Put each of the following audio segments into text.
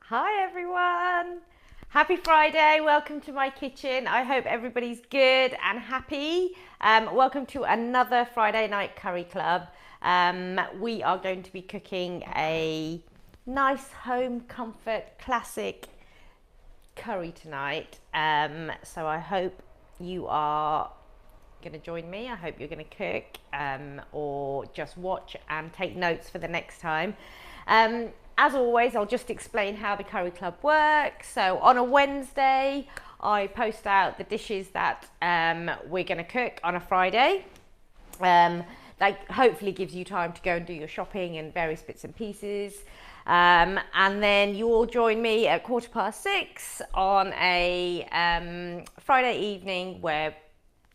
Hi everyone! Happy Friday, welcome to my kitchen. I hope everybody's good and happy. Welcome to another Friday night curry club. We are going to be cooking a nice home comfort classic curry tonight. So I hope you are going to join me. I hope you're going to cook or just watch and take notes for the next time. As always, I'll just explain how the curry club works. So on a Wednesday, I post out the dishes that we're going to cook on a Friday. That hopefully gives you time to go and do your shopping and various bits and pieces. And then you all join me at 6:15 on a Friday evening where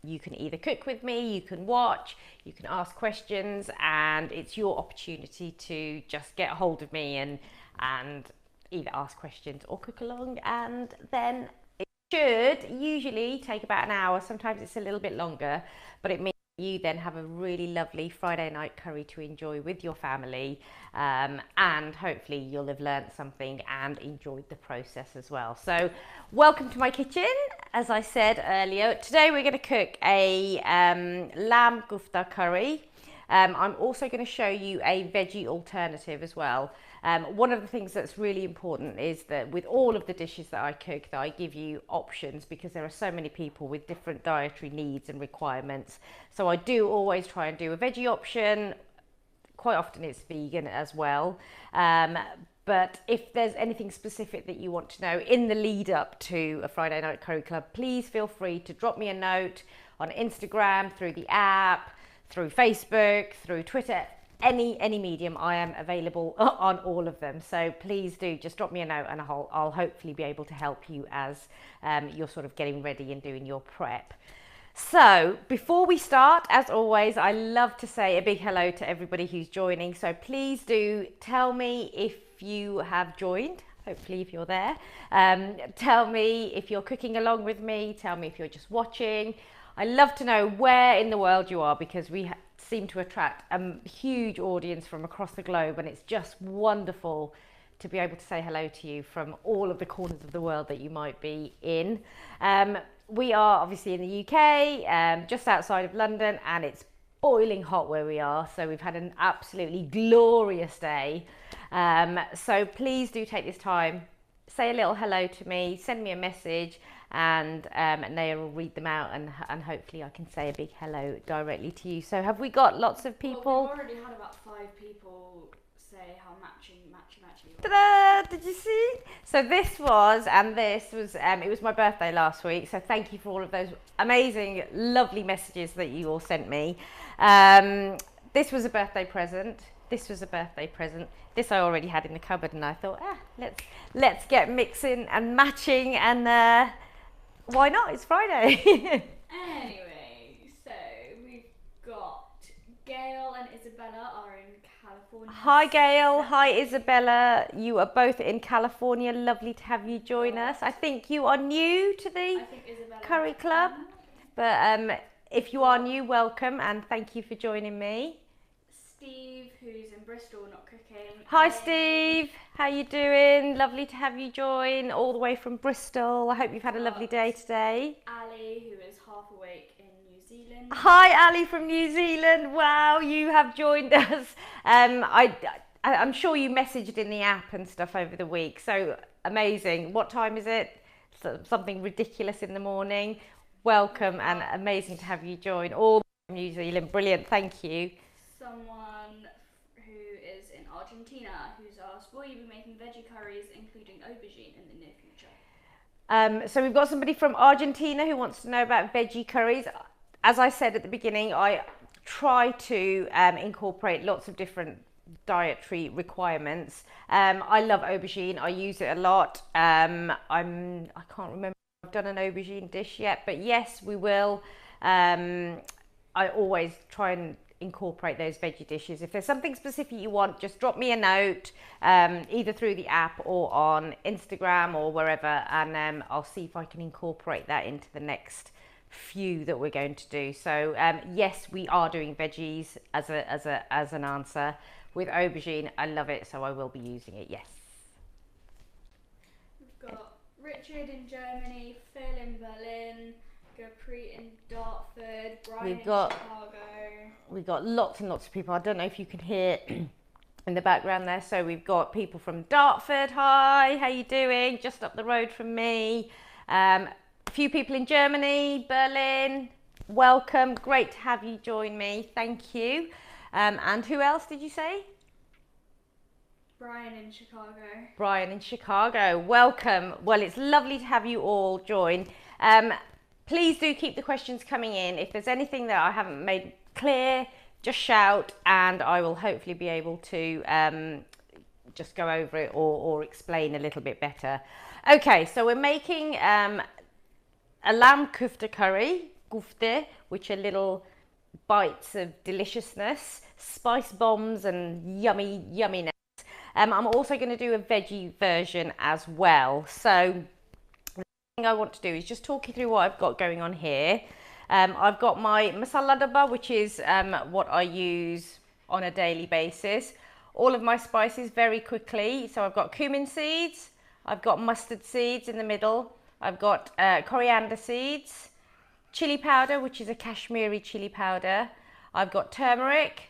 you can either cook with me, you can watch, you can ask questions, and it's your opportunity to just get a hold of me and either ask questions or cook along. And then it should usually take about an hour. Sometimes it's a little bit longer, but it means you then have a really lovely Friday night curry to enjoy with your family, and hopefully you'll have learnt something and enjoyed the process as well. So welcome to my kitchen. As I said earlier, today we're going to cook a lamb kofta curry. I'm also going to show you a veggie alternative as well. One of the things that's really important is that with all of the dishes that I cook, that I give you options, because there are so many people with different dietary needs and requirements. So I do always try and do a veggie option. Quite often it's vegan as well. But if there's anything specific that you want to know in the lead up to a Friday Night Curry Club, please feel free to drop me a note on Instagram, through the app, through Facebook, through Twitter, any medium. I am available on all of them. So please do just drop me a note and I'll hopefully be able to help you as you're sort of getting ready and doing your prep. So before we start, as always, I love to say a big hello to everybody who's joining. So please do tell me if you have joined. Hopefully if you're there, tell me if you're cooking along with me, tell me if you're just watching. I love to know where in the world you are, because we seem to attract a huge audience from across the globe, and it's just wonderful to be able to say hello to you from all of the corners of the world that you might be in. We are obviously in the UK, just outside of London, and it's boiling hot where we are. So we've had an absolutely glorious day. So please do take this time, say a little hello to me, send me a message, and Naya will read them out, and hopefully I can say a big hello directly to you. So have we got lots of people? Well, we've already had about 5 people say how matchy you Ta-da! Did you see? So this was, it was my birthday last week. So thank you for all of those amazing, lovely messages that you all sent me. This was a birthday present. This was a birthday present. This I already had in the cupboard, and I thought, let's get mixing and matching, and why not? It's Friday. Anyway, so we've got Gail and Isabella are in California. Hi Gail, hi Isabella. You are both in California. Lovely to have you join us. I think you are new to the Curry Club, but if you are new, welcome and thank you for joining me. Steve, who's in Bristol, not cooking. Hi Steve, how you doing? Lovely to have you join all the way from Bristol. I hope you've had a lovely day today. Ali, who is half awake in New Zealand. Hi Ali from New Zealand. Wow, you have joined us. I'm sure you messaged in the app and stuff over the week. So amazing. What time is it? Something ridiculous in the morning. Welcome and amazing to have you join all from New Zealand. Brilliant. Thank you. Someone who is in Argentina who's asked, will you be making veggie curries including aubergine in the near future? So we've got somebody from Argentina who wants to know about veggie curries. As I said at the beginning, I try to incorporate lots of different dietary requirements. I love aubergine. I use it a lot. I can't remember if I've done an aubergine dish yet, but yes, we will. I always try and incorporate those veggie dishes. If there's something specific you want, just drop me a note, either through the app or on Instagram or wherever, and I'll see if I can incorporate that into the next few that we're going to do. So yes, we are doing veggies as an answer with aubergine. I love it, so I will be using it. Yes. got Richard in Germany, Phil in Berlin, Gopri in Dartford, Brian in Chicago. We've got lots and lots of people. I don't know if you can hear in the background there. So we've got people from Dartford. Hi, how you doing? Just up the road from me. A few people in Germany, Berlin. Welcome. Great to have you join me. Thank you. And who else did you say? Brian in Chicago. Brian in Chicago. Welcome. Well, it's lovely to have you all join. Please do keep the questions coming in. If there's anything that I haven't made clear, just shout and I will hopefully be able to just go over it or explain a little bit better. Okay, so we're making a lamb kofta curry, kofta, which are little bites of deliciousness, spice bombs and yumminess. I'm also going to do a veggie version as well. So the thing I want to do is just talk you through what I've got going on here. I've got my masala dabba, which is what I use on a daily basis. All of my spices very quickly. So I've got cumin seeds, I've got mustard seeds in the middle, I've got coriander seeds, chili powder, which is a Kashmiri chili powder. I've got turmeric,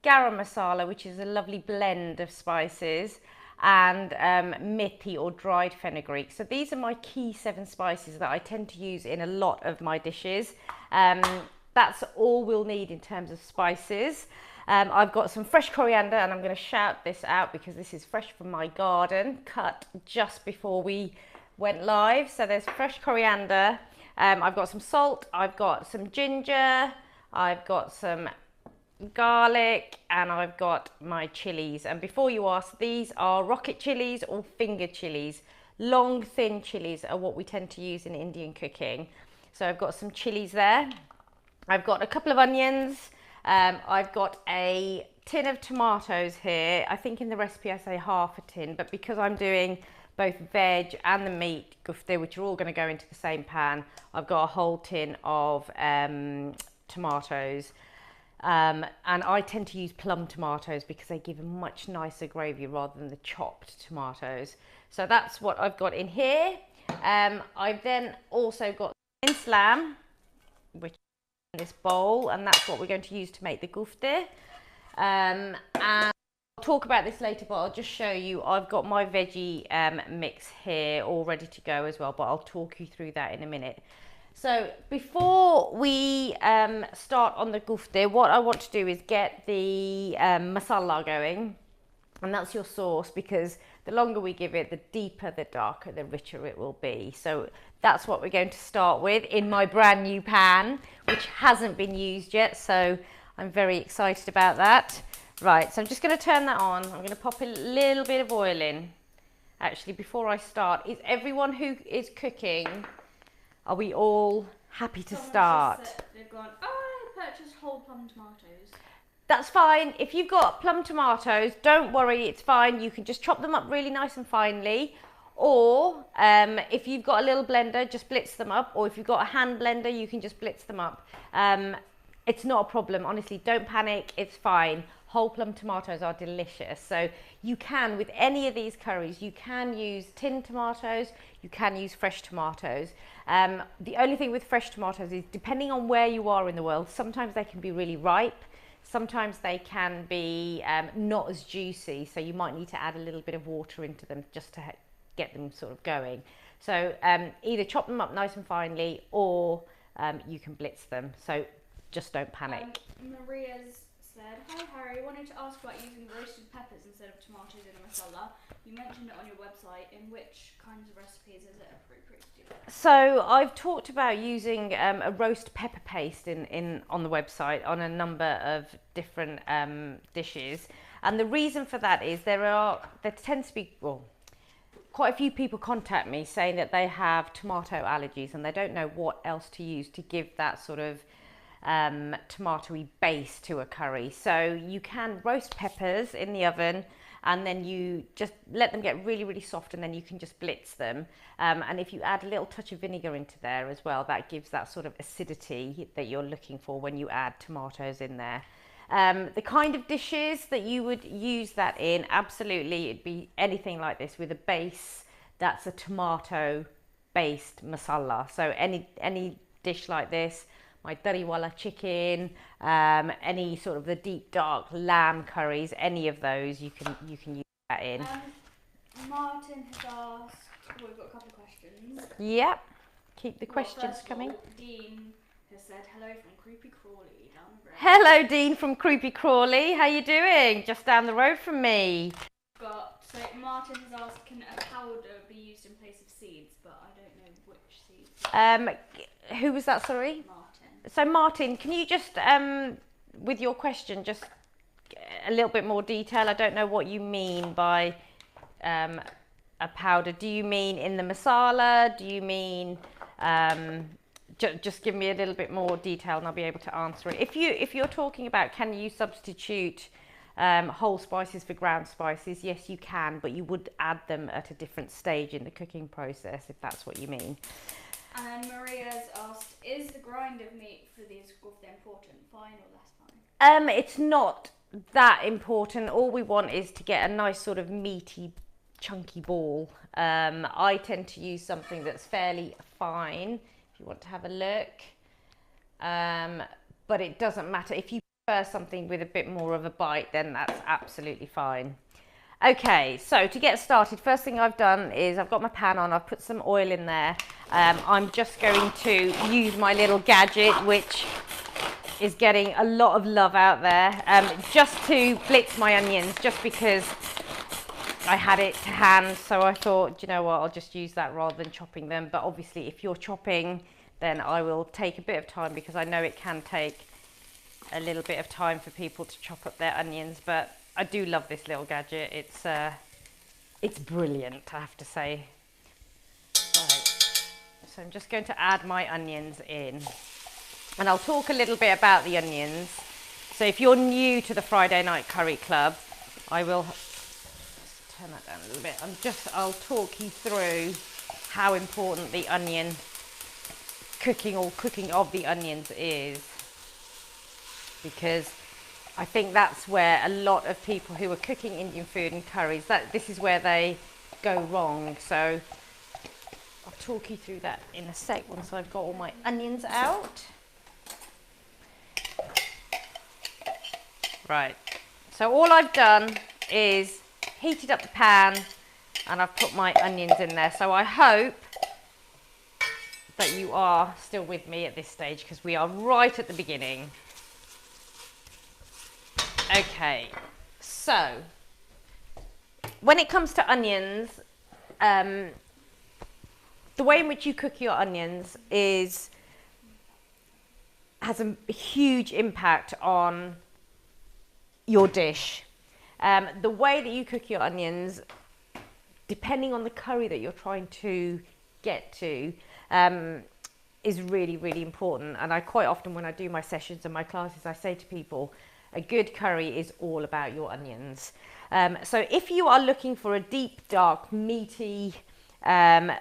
garam masala, which is a lovely blend of spices, and methi or dried fenugreek. So these are my key 7 spices that I tend to use in a lot of my dishes. That's all we'll need in terms of spices. I've got some fresh coriander, and I'm going to shout this out because this is fresh from my garden, cut just before we went live. So there's fresh coriander. I've got some salt, I've got some ginger, I've got some garlic, and I've got my chilies. And before you ask, these are rocket chilies or finger chilies. Long thin chilies are what we tend to use in Indian cooking. So I've got some chilies there. I've got a couple of onions. I've got a tin of tomatoes here. I think in the recipe I say half a tin, but because I'm doing both veg and the meat kofta, which are all going to go into the same pan, I've got a whole tin of tomatoes. And I tend to use plum tomatoes because they give a much nicer gravy rather than the chopped tomatoes. So that's what I've got in here. I've then also got minced lamb, which is in this bowl, and that's what we're going to use to make the kofta. And I'll talk about this later, but I'll just show you, I've got my veggie mix here all ready to go as well, but I'll talk you through that in a minute. So before we start on the kofta, what I want to do is get the masala going, and that's your sauce, because the longer we give it, the deeper, the darker, the richer it will be. So that's what we're going to start with in my brand new pan, which hasn't been used yet, so I'm very excited about that. Right, so I'm just going to turn that on. I'm going to pop a little bit of oil in. Actually, before I start, is everyone who is cooking, are we all happy to start? They've gone, oh, I purchased whole plum tomatoes. That's fine. If you've got plum tomatoes, don't worry, it's fine. You can just chop them up really nice and finely. Or if you've got a little blender, just blitz them up. Or if you've got a hand blender, you can just blitz them up. It's not a problem. Honestly, don't panic. It's fine. Whole plum tomatoes are delicious. So you can, with any of these curries, you can use tinned tomatoes, you can use fresh tomatoes. The only thing with fresh tomatoes is, depending on where you are in the world, sometimes they can be really ripe, sometimes they can be not as juicy, so you might need to add a little bit of water into them just to get them sort of going. So either chop them up nice and finely, or you can blitz them, so just don't panic. Maria's said, hi Harry, wanted to ask about using roasted peppers instead of tomatoes in a masala. You mentioned it on your website. In which kinds of recipes is it appropriate to do that? So I've talked about using a roast pepper paste on the website on a number of different dishes, and the reason for that is there tends to be, well, quite a few people contact me saying that they have tomato allergies and they don't know what else to use to give that sort of tomatoey base to a curry. So you can roast peppers in the oven, and then you just let them get really, really soft, and then you can just blitz them. And if you add a little touch of vinegar into there as well, that gives that sort of acidity that you're looking for when you add tomatoes in there. The kind of dishes that you would use that in, absolutely, it'd be anything like this with a base that's a tomato based masala. So any dish like this, my dariwala chicken, any sort of the deep dark lamb curries, any of those you can use that in. Martin has asked, we've got a couple of questions. Yep, keep the questions First of coming. all, Dean has said hello from Creepy Crawley down the road. Hello, Dean from Creepy Crawley. How you doing? Just down the road from me. So Martin has asked, can a powder be used in place of seeds? But I don't know which seeds. Who was that? Sorry. Martin. So Martin, can you just with your question, just a little bit more detail? I don't know what you mean by a powder. Do you mean in the masala? Do you mean just give me a little bit more detail and I'll be able to answer it. If you're talking about can you substitute whole spices for ground spices, yes you can, but you would add them at a different stage in the cooking process if that's what you mean. And Maria's asked, is the grind of meat for these kofta important, fine or less fine? It's not that important. All we want is to get a nice sort of meaty, chunky ball. I tend to use something that's fairly fine, if you want to have a look. But it doesn't matter. If you prefer something with a bit more of a bite, then that's absolutely fine. Okay, so to get started, first thing I've done is I've got my pan on, I've put some oil in there. I'm just going to use my little gadget, which is getting a lot of love out there, just to blitz my onions, just because I had it to hand, so I thought, you know what, I'll just use that rather than chopping them. But obviously if you're chopping, then I will take a bit of time, because I know it can take a little bit of time for people to chop up their onions, but I do love this little gadget. It's brilliant, I have to say. Right. So I'm just going to add my onions in, and I'll talk a little bit about the onions. So if you're new to the Friday Night Curry Club, I will turn that down a little bit. I'll talk you through how important the onion cooking of the onions is, because I think that's where a lot of people who are cooking Indian food and curries, this is where they go wrong. So I'll talk you through that in a sec once I've got all my onions out. Right, so all I've done is heated up the pan and I've put my onions in there. So I hope that you are still with me at this stage, because we are right at the beginning. Okay, so when it comes to onions, the way in which you cook your onions has a huge impact on your dish. The way that you cook your onions, depending on the curry that you're trying to get to, is really, really important. And I quite often, when I do my sessions and my classes, I say to people, a good curry is all about your onions. So if you are looking for a deep, dark, meaty, brown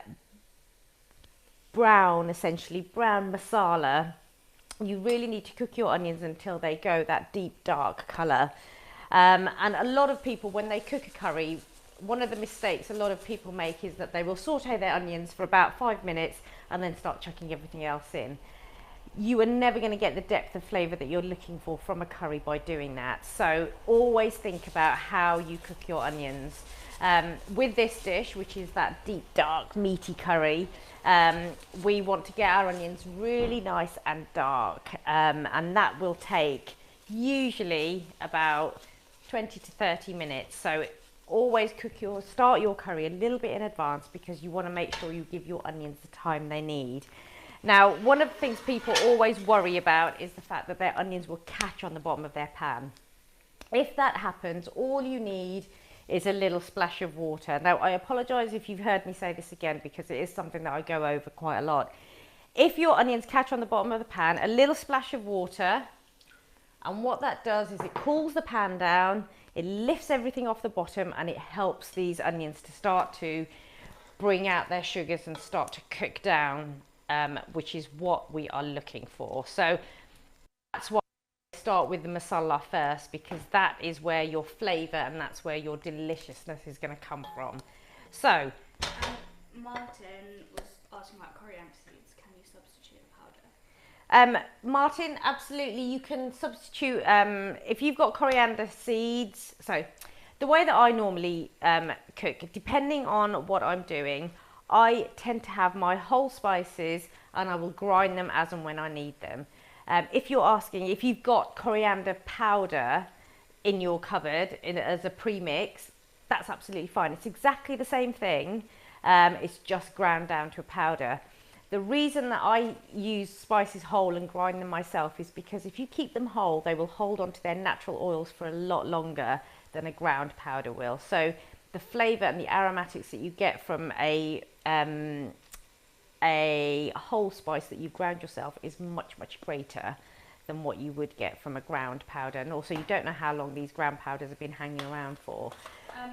masala, you really need to cook your onions until they go that deep, dark colour. And a lot of people, when they cook a curry, one of the mistakes a lot of people make is that they will saute their onions for about 5 minutes and then start chucking everything else in. You are never going to get the depth of flavour that you're looking for from a curry by doing that. So always think about how you cook your onions. With this dish, which is that deep, dark, meaty curry, we want to get our onions really nice and dark, and that will take usually about 20 to 30 minutes. So always start your curry a little bit in advance, because you want to make sure you give your onions the time they need. Now, one of the things people always worry about is the fact that their onions will catch on the bottom of their pan. If that happens, all you need is a little splash of water. Now, I apologise if you've heard me say this again, because it is something that I go over quite a lot. If your onions catch on the bottom of the pan, a little splash of water, and what that does is it cools the pan down, it lifts everything off the bottom, and it helps these onions to start to bring out their sugars and start to cook down, which is what we are looking for. So that's why I start with the masala first, because that is where your flavour and that's where your deliciousness is going to come from. So Martin was asking about coriander seeds. Can you substitute a powder? Martin, absolutely, you can substitute, if you've got coriander seeds. So the way that I normally cook, depending on what I'm doing, I tend to have my whole spices and I will grind them as and when I need them. If you're asking if you've got coriander powder in your cupboard as a premix, that's absolutely fine. It's exactly the same thing. It's just ground down to a powder. The reason that I use spices whole and grind them myself is because if you keep them whole, they will hold onto their natural oils for a lot longer than a ground powder will. So the flavour and the aromatics that you get from a whole spice that you ground yourself is much, much greater than what you would get from a ground powder. And also you don't know how long these ground powders have been hanging around for.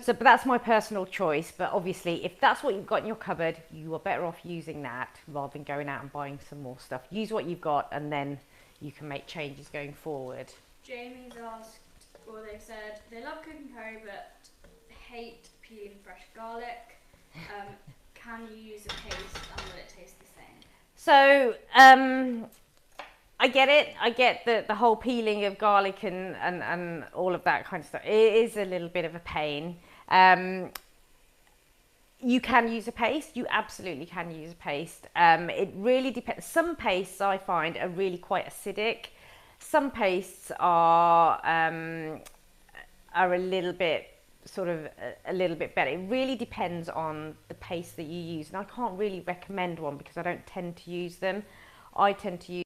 But that's my personal choice. But obviously, if that's what you've got in your cupboard, you are better off using that rather than going out and buying some more stuff. Use what you've got and then you can make changes going forward. Jamie's asked, or they said, they love cooking curry but hate peeling fresh garlic. Can you use a paste and will it taste the same? So, I get it. I get the whole peeling of garlic and all of that kind of stuff. It is a little bit of a pain. You can use a paste. You absolutely can use a paste. It really depends. Some pastes I find are really quite acidic. Some pastes are a little bit a little bit better. It really depends on the paste that you use, and I can't really recommend one because I don't tend to use them. I tend to use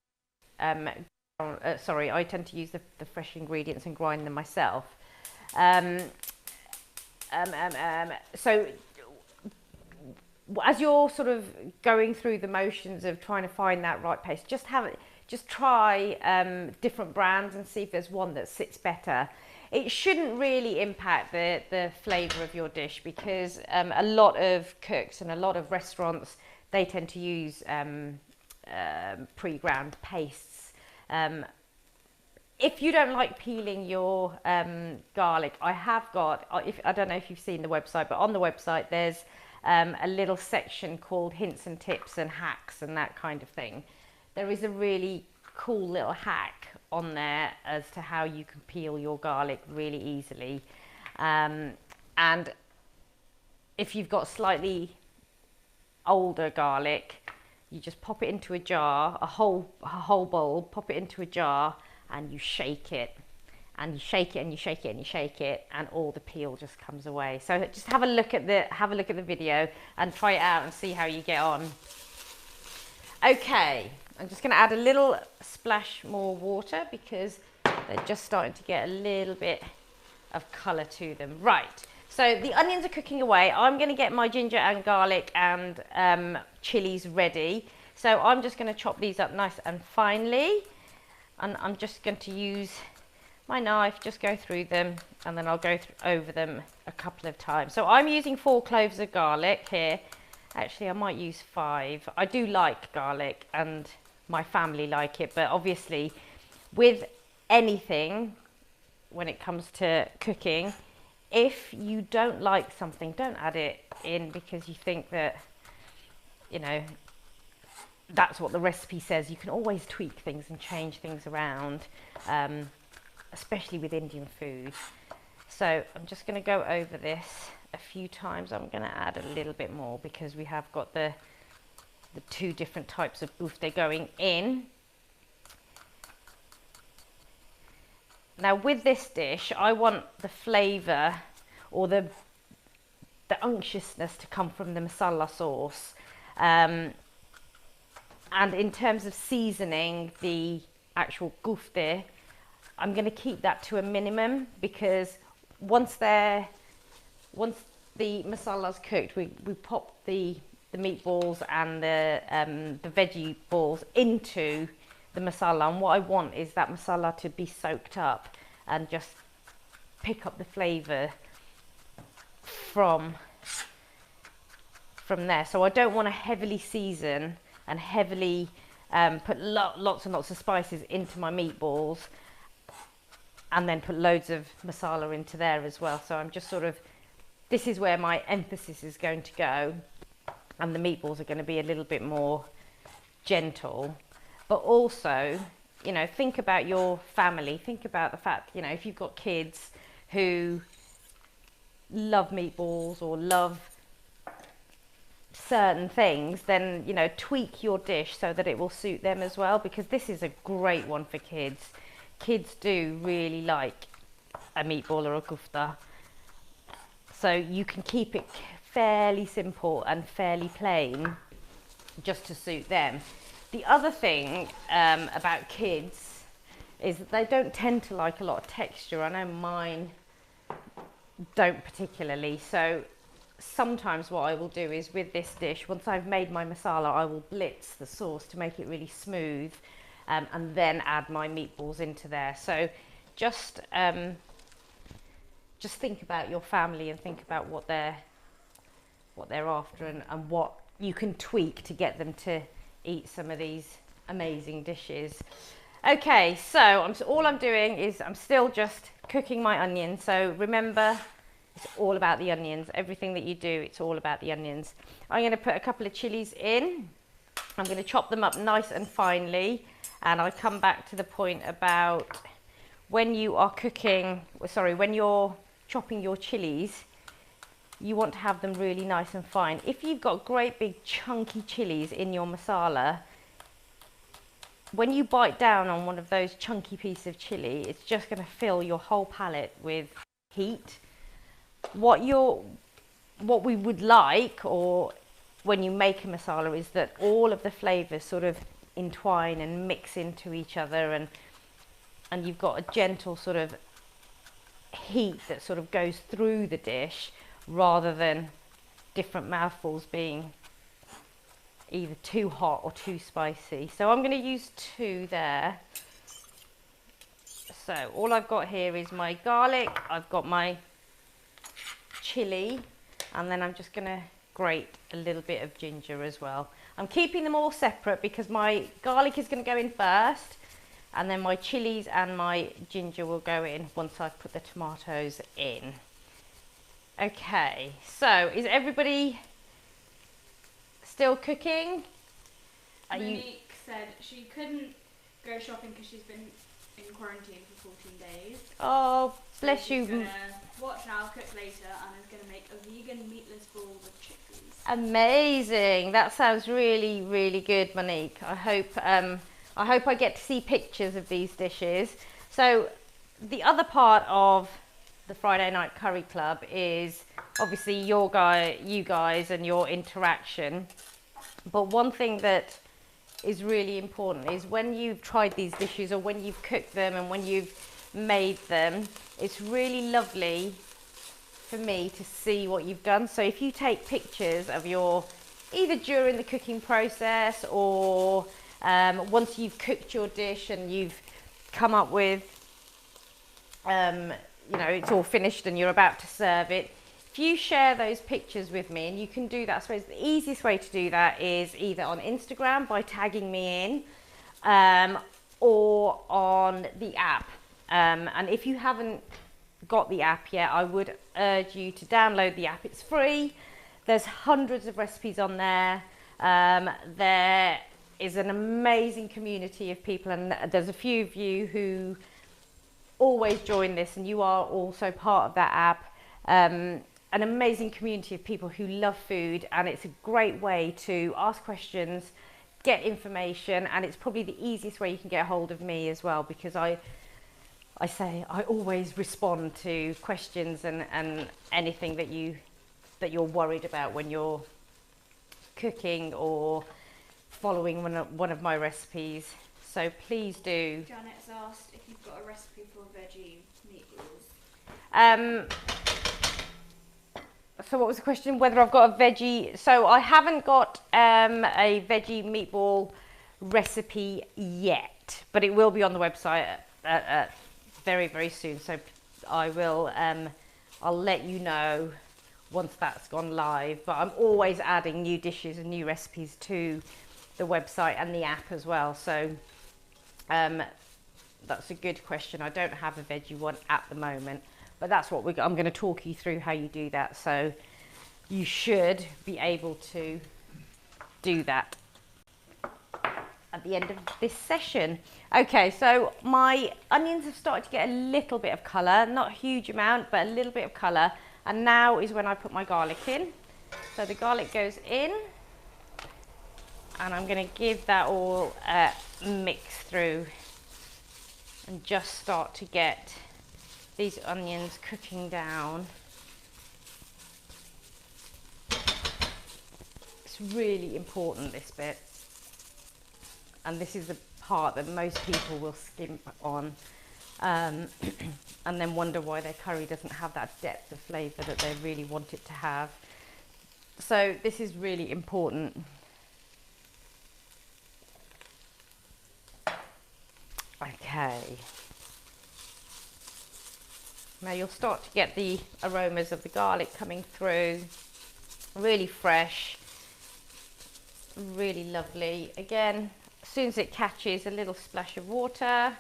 the fresh ingredients and grind them myself. So as you're sort of going through the motions of trying to find that right paste, just try different brands and see if there's one that sits better. It shouldn't really impact the flavour of your dish because a lot of cooks and a lot of restaurants, they tend to use pre-ground pastes. If you don't like peeling your garlic, I don't know if you've seen the website, but on the website there's a little section called hints and tips and hacks and that kind of thing. There is a really cool little hack on there as to how you can peel your garlic really easily. And if you've got slightly older garlic, you just pop it into a jar, a whole bowl, pop it into a jar and you shake it. And you shake it and you shake it and you shake it and all the peel just comes away. So just have a look at the video and try it out and see how you get on. Okay, I'm just going to add a little splash more water because they're just starting to get a little bit of colour to them. Right, so the onions are cooking away. I'm going to get my ginger and garlic and chilies ready. So I'm just going to chop these up nice and finely. And I'm just going to use my knife, just go through them, and then I'll go over them a couple of times. So I'm using 4 cloves of garlic here. Actually, I might use 5. I do like garlic and my family like it, but obviously with anything, when it comes to cooking, if you don't like something, don't add it in because you think that, you know, that's what the recipe says. You can always tweak things and change things around, especially with Indian food. So I'm just going to go over this a few times. I'm going to add a little bit more because we have got the 2 different types of kofta going in. Now with this dish, I want the flavour or the unctuousness to come from the masala sauce. And in terms of seasoning the actual kofta, I'm going to keep that to a minimum because once the masala's cooked, we pop the meatballs and the veggie balls into the masala, and what I want is that masala to be soaked up and just pick up the flavour from there. So I don't want to heavily season and heavily put lots and lots of spices into my meatballs and then put loads of masala into there as well. So I'm just sort of, this is where my emphasis is going to go. and the meatballs are going to be a little bit more gentle. But also, you know, think about your family. Think about the fact, you know, if you've got kids who love meatballs or love certain things, then, you know, tweak your dish so that it will suit them as well, because this is a great one for kids. Kids do really like a meatball or a kofta. So you can keep it fairly simple and fairly plain just to suit them. The other thing about kids is that they don't tend to like a lot of texture. I know mine don't particularly. So sometimes what I will do is with this dish, once I've made my masala, I will blitz the sauce to make it really smooth, and then add my meatballs into there. So just think about your family and think about what they're after, and what you can tweak to get them to eat some of these amazing dishes. Okay, so all I'm doing is I'm still just cooking my onions. So remember, it's all about the onions. Everything that you do, it's all about the onions. I'm going to put a couple of chilies in. I'm going to chop them up nice and finely, and I'll come back to the point about when you are when you're chopping your chilies, you want to have them really nice and fine. If you've got great big chunky chilies in your masala, when you bite down on one of those chunky pieces of chili, it's just going to fill your whole palate with heat. What we would like, or when you make a masala, is that all of the flavors sort of entwine and mix into each other, and you've got a gentle sort of heat that sort of goes through the dish, rather than different mouthfuls being either too hot or too spicy. So I'm going to use 2 there. So all I've got here is my garlic, I've got my chili, and then I'm just going to grate a little bit of ginger as well. I'm keeping them all separate because my garlic is going to go in first, and then my chilies and my ginger will go in once I've put the tomatoes in. Okay, so is everybody still cooking? Monique said she couldn't go shopping because she's been in quarantine for 14 days. Oh, bless so she's you. Gonna watch now, cook later, and is going to make a vegan meatless bowl with chickpeas. Amazing. That sounds really, really good, Monique. I hope I get to see pictures of these dishes. So the other part of the Friday Night Curry Club is obviously you guys and your interaction. But one thing that is really important is when you've tried these dishes, or when you've cooked them and when you've made them, it's really lovely for me to see what you've done. So if you take pictures of either during the cooking process, or once you've cooked your dish and you've come up with you know, it's all finished and you're about to serve it, if you share those pictures with me, and you can do that, I suppose the easiest way to do that is either on Instagram by tagging me in, or on the app. And if you haven't got the app yet, I would urge you to download the app. It's free. There's hundreds of recipes on there. There is an amazing community of people, and there's a few of you who always join this, and you are also part of that app. An amazing community of people who love food, and it's a great way to ask questions, get information, and it's probably the easiest way you can get a hold of me as well, because I always respond to questions and anything that you're worried about when you're cooking or following one of my recipes. So please do. Janet's asked if you've got a recipe for veggie meatballs. So what was the question? Whether I've got a veggie... So I haven't got a veggie meatball recipe yet, but it will be on the website very, very soon. So I will... I'll let you know once that's gone live. But I'm always adding new dishes and new recipes to the website and the app as well. So that's a good question. I don't have a veggie one at the moment, but that's what I'm going to talk you through how you do that. So you should be able to do that at the end of this session. Okay, so my onions have started to get a little bit of colour, not a huge amount, but a little bit of colour. And now is when I put my garlic in. So the garlic goes in, and I'm going to give that all a mix through and just start to get these onions cooking down. It's really important, this bit, and this is the part that most people will skimp on and then wonder why their curry doesn't have that depth of flavour that they really want it to have. So this is really important. Okay. Now you'll start to get the aromas of the garlic coming through. Really fresh, really lovely. Again, as soon as it catches, a little splash of water.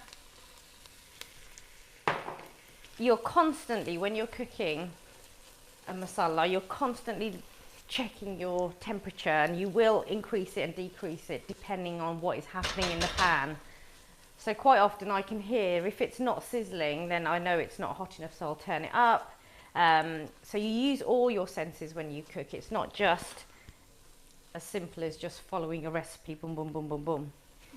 You're constantly, when you're cooking a masala, you're constantly checking your temperature, and you will increase it and decrease it depending on what is happening in the pan. So quite often I can hear, if it's not sizzling, then I know it's not hot enough, so I'll turn it up. So you use all your senses when you cook. It's not just as simple as just following a recipe, boom, boom, boom, boom, boom.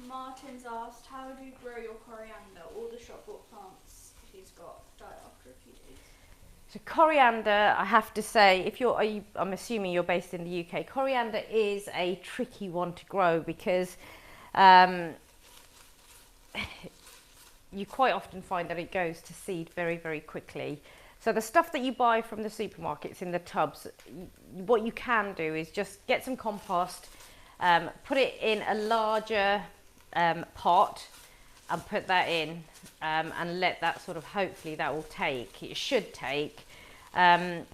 Martin's asked, how do you grow your coriander? All the shop bought plants he's got die after a few days. So coriander, I have to say, if you're, I'm assuming you're based in the UK, coriander is a tricky one to grow because you quite often find that it goes to seed very, very quickly. So the stuff that you buy from the supermarkets in the tubs, what you can do is just get some compost, put it in a larger pot and put that in and let that sort of, hopefully that will take, it should take. And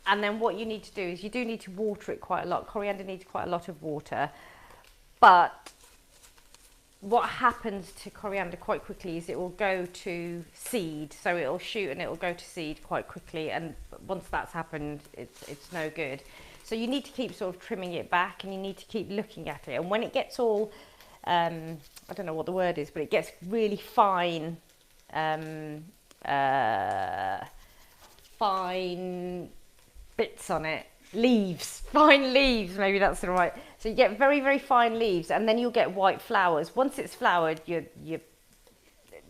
then what you need to do is you do need to water it quite a lot. Coriander needs quite a lot of water, but what happens to coriander quite quickly is it will go to seed. So it'll shoot and it will go to seed quite quickly, and once that's happened, it's no good. So you need to keep sort of trimming it back, and you need to keep looking at it. And when it gets all, I don't know what the word is, but it gets really fine, fine bits on it, leaves, fine leaves, maybe that's the right. So you get very, very fine leaves, and then you'll get white flowers. Once it's flowered, you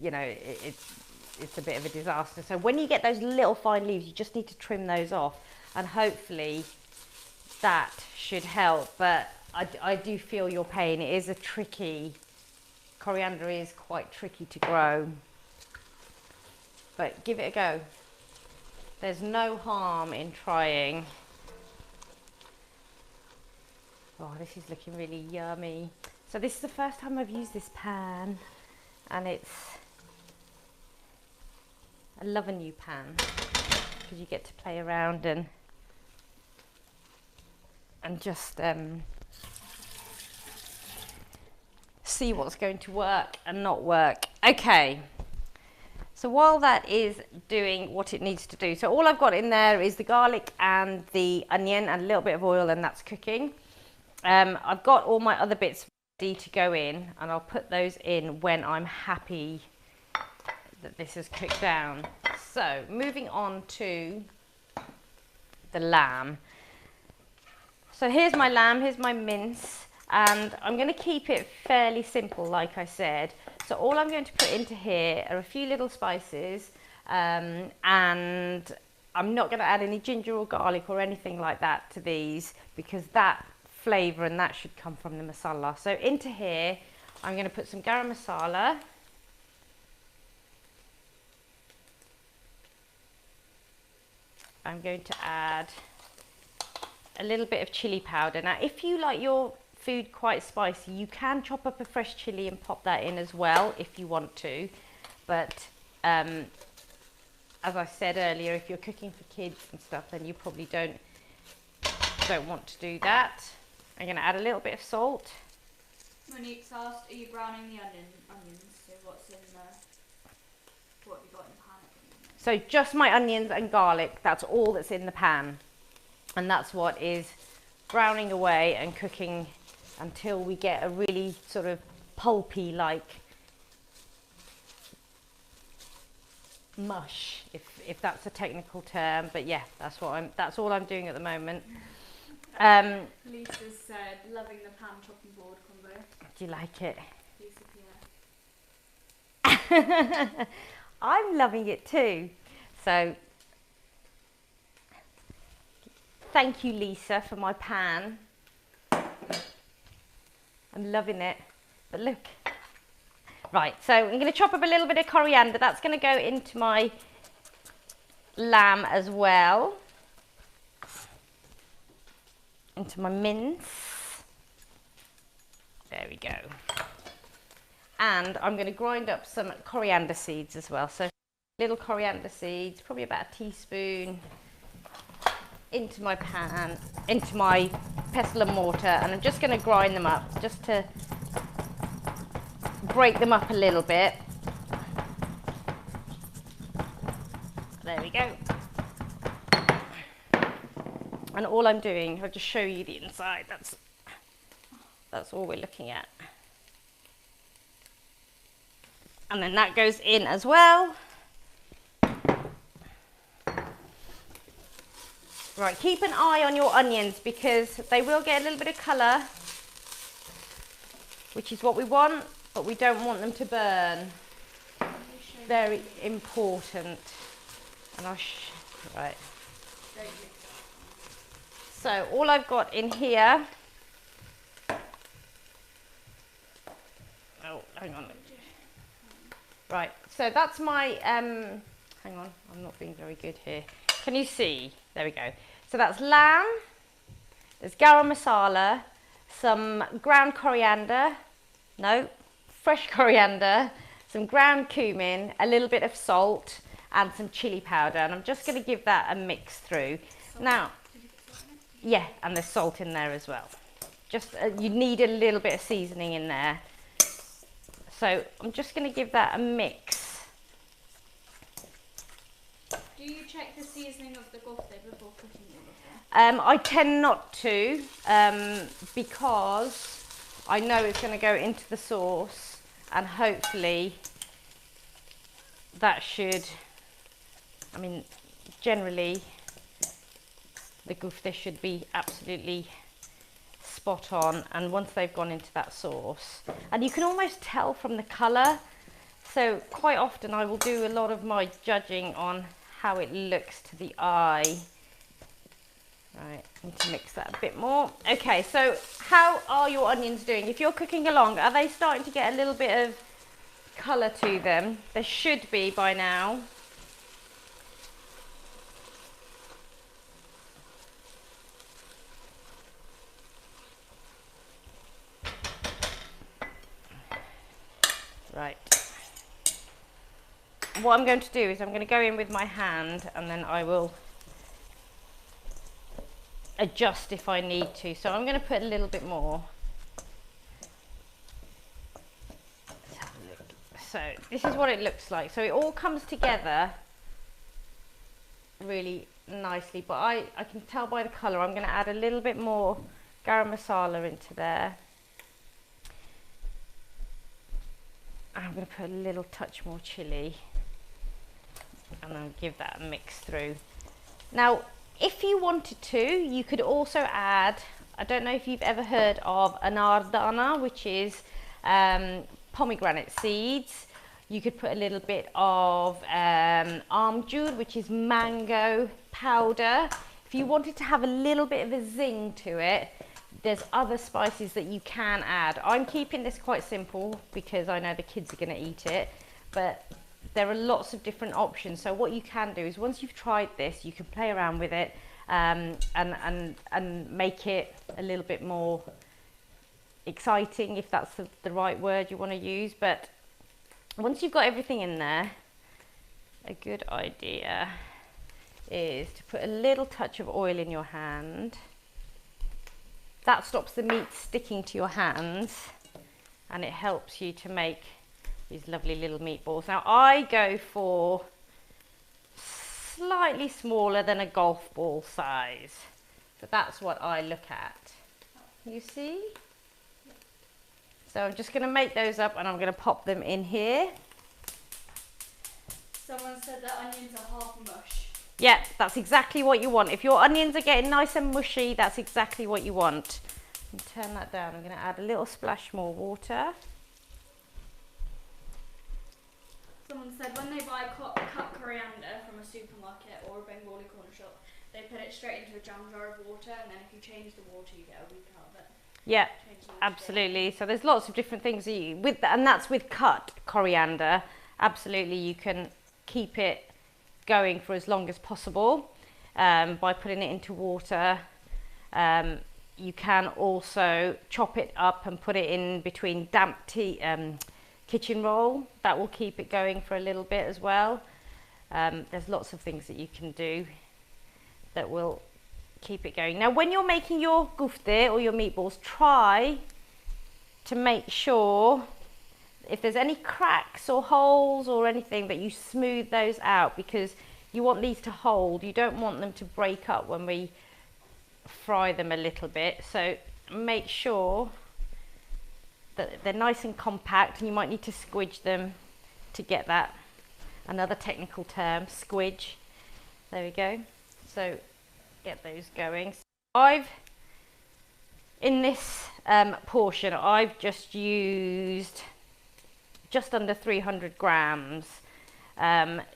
know, it's a bit of a disaster. So when you get those little fine leaves, you just need to trim those off, and hopefully that should help. But I do feel your pain. It is a tricky, coriander is quite tricky to grow, but give it a go. There's no harm in trying. Oh, this is looking really yummy. So this is the first time I've used this pan, and I love a new pan because you get to play around and just see what's going to work and not work. Okay. So while that is doing what it needs to do, so all I've got in there is the garlic and the onion and a little bit of oil, and that's cooking. I've got all my other bits ready to go in, and I'll put those in when I'm happy that this has cooked down. So moving on to the lamb. So here's my lamb, here's my mince, and I'm going to keep it fairly simple, like I said. So all I'm going to put into here are a few little spices, and I'm not going to add any ginger or garlic or anything like that to these, because that flavour and that should come from the masala. So into here, I'm going to put some garam masala. I'm going to add a little bit of chilli powder. Now, if you like your food quite spicy, you can chop up a fresh chilli and pop that in as well if you want to. But as I said earlier, if you're cooking for kids and stuff, then you probably don't want to do that. I'm going to add a little bit of salt. Monique's asked, are you browning the onions? So what's in what you got in the pan at the moment? So just my onions and garlic, that's all that's in the pan. And that's what is browning away and cooking until we get a really sort of pulpy like mush, if that's a technical term, but yeah, that's all I'm doing at the moment. Lisa said, loving the pan chopping board combo. Do you like it? Lisa Pierre. I'm loving it too. So thank you, Lisa, for my pan. I'm loving it. But look. Right, so I'm going to chop up a little bit of coriander. That's going to go into my lamb as well. Into my mince. There we go. And I'm going to grind up some coriander seeds as well. So little coriander seeds, probably about a teaspoon, into my pan, into my pestle and mortar, and I'm just going to grind them up just to break them up a little bit. There we go. And all I'm doing, I'll just show you the inside. That's all we're looking at. And then that goes in as well. Right, keep an eye on your onions because they will get a little bit of colour, which is what we want, but we don't want them to burn. Very important. And right. So all I've got in here. Oh, hang on. Right, so that's my, hang on, I'm not being very good here. Can you see? There we go. So that's lamb, there's garam masala, some ground coriander, no, fresh coriander, some ground cumin, a little bit of salt, and some chili powder. And I'm just going to give that a mix through. Salt. Now, Did you put salt in it? yeah, and there's salt in there as well. Just, you need a little bit of seasoning in there. So I'm just going to give that a mix. Do you check the seasoning of the kofta before cooking it? I tend not to because I know it's going to go into the sauce, and hopefully that should, I mean, generally the kofta should be absolutely spot on, and once they've gone into that sauce, and you can almost tell from the colour, so quite often I will do a lot of my judging on how it looks to the eye. Right, need to mix that a bit more. Okay, so how are your onions doing? If you're cooking along, are they starting to get a little bit of colour to them? They should be by now. Right. What I'm going to do is I'm going to go in with my hand, and then I will adjust if I need to. So I'm going to put a little bit more. Let's have a look. So this is what it looks like. So it all comes together really nicely, but I can tell by the colour I'm going to add a little bit more garam masala into there. I'm going to put a little touch more chilli, and I'll give that a mix through. Now, if you wanted to, you could also add, I don't know if you've ever heard of anardana, which is pomegranate seeds. You could put a little bit of amchur, which is mango powder. If you wanted to have a little bit of a zing to it, there's other spices that you can add. I'm keeping this quite simple because I know the kids are going to eat it, but there are lots of different options. So what you can do is once you've tried this, you can play around with it and make it a little bit more exciting, if that's the right word you want to use. But once you've got everything in there, a good idea is to put a little touch of oil in your hand. That stops the meat sticking to your hands, and it helps you to make these lovely little meatballs. Now I go for slightly smaller than a golf ball size. But that's what I look at. You see? So I'm just going to make those up and I'm going to pop them in here. Someone said that onions are half mush. Yeah, that's exactly what you want. If your onions are getting nice and mushy, that's exactly what you want. And turn that down. I'm going to add a little splash more water. Someone said when they buy cut coriander from a supermarket or a Bengali corner shop, they put it straight into a jam jar of water, and then if you change the water, you get a week out of it. Yeah, absolutely. So there's lots of different things that you, and that's with cut coriander. Absolutely, you can keep it going for as long as possible by putting it into water. You can also chop it up and put it in between damp kitchen roll. That will keep it going for a little bit as well. There's lots of things that you can do that will keep it going. Now when you're making your kofta or your meatballs, try to make sure if there's any cracks or holes or anything that you smooth those out, because you want these to hold. You don't want them to break up when we fry them a little bit. So make sure that they're nice and compact, and you might need to squidge them to get that. Another technical term, squidge. There we go. So get those going. In this portion, I've just used just under 300 grams.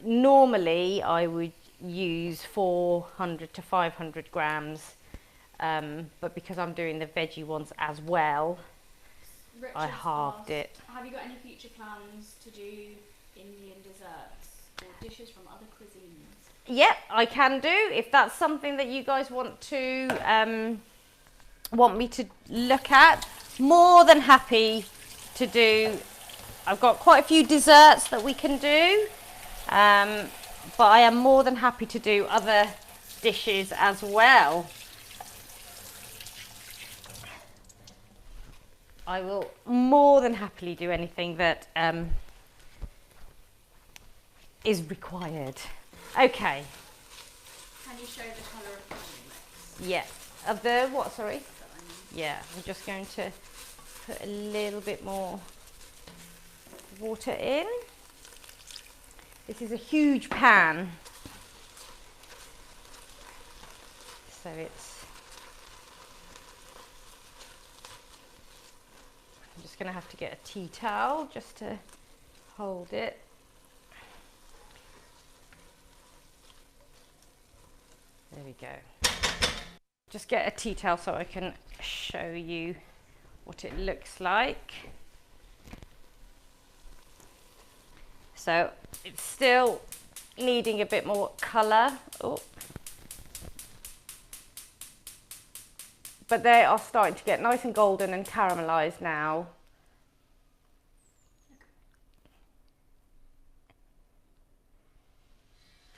Normally I would use 400 to 500 grams, but because I'm doing the veggie ones as well, Richard's I halved asked, it. Have you got any future plans to do Indian desserts or dishes from other cuisines? Yep, I can do. If that's something that you guys want me to look at, more than happy to do. I've got quite a few desserts that we can do, but I am more than happy to do other dishes as well. I will more than happily do anything that is required. Okay. Can you show the colour of the onion mix? Yeah. Of the what, sorry? Yeah, I'm just going to put a little bit more water in. This is a huge pan, so I'm just going to have to get a tea towel just to hold it. There we go. Just get a tea towel so I can show you what it looks like. So it's still needing a bit more colour. Oh. But they are starting to get nice and golden and caramelised now.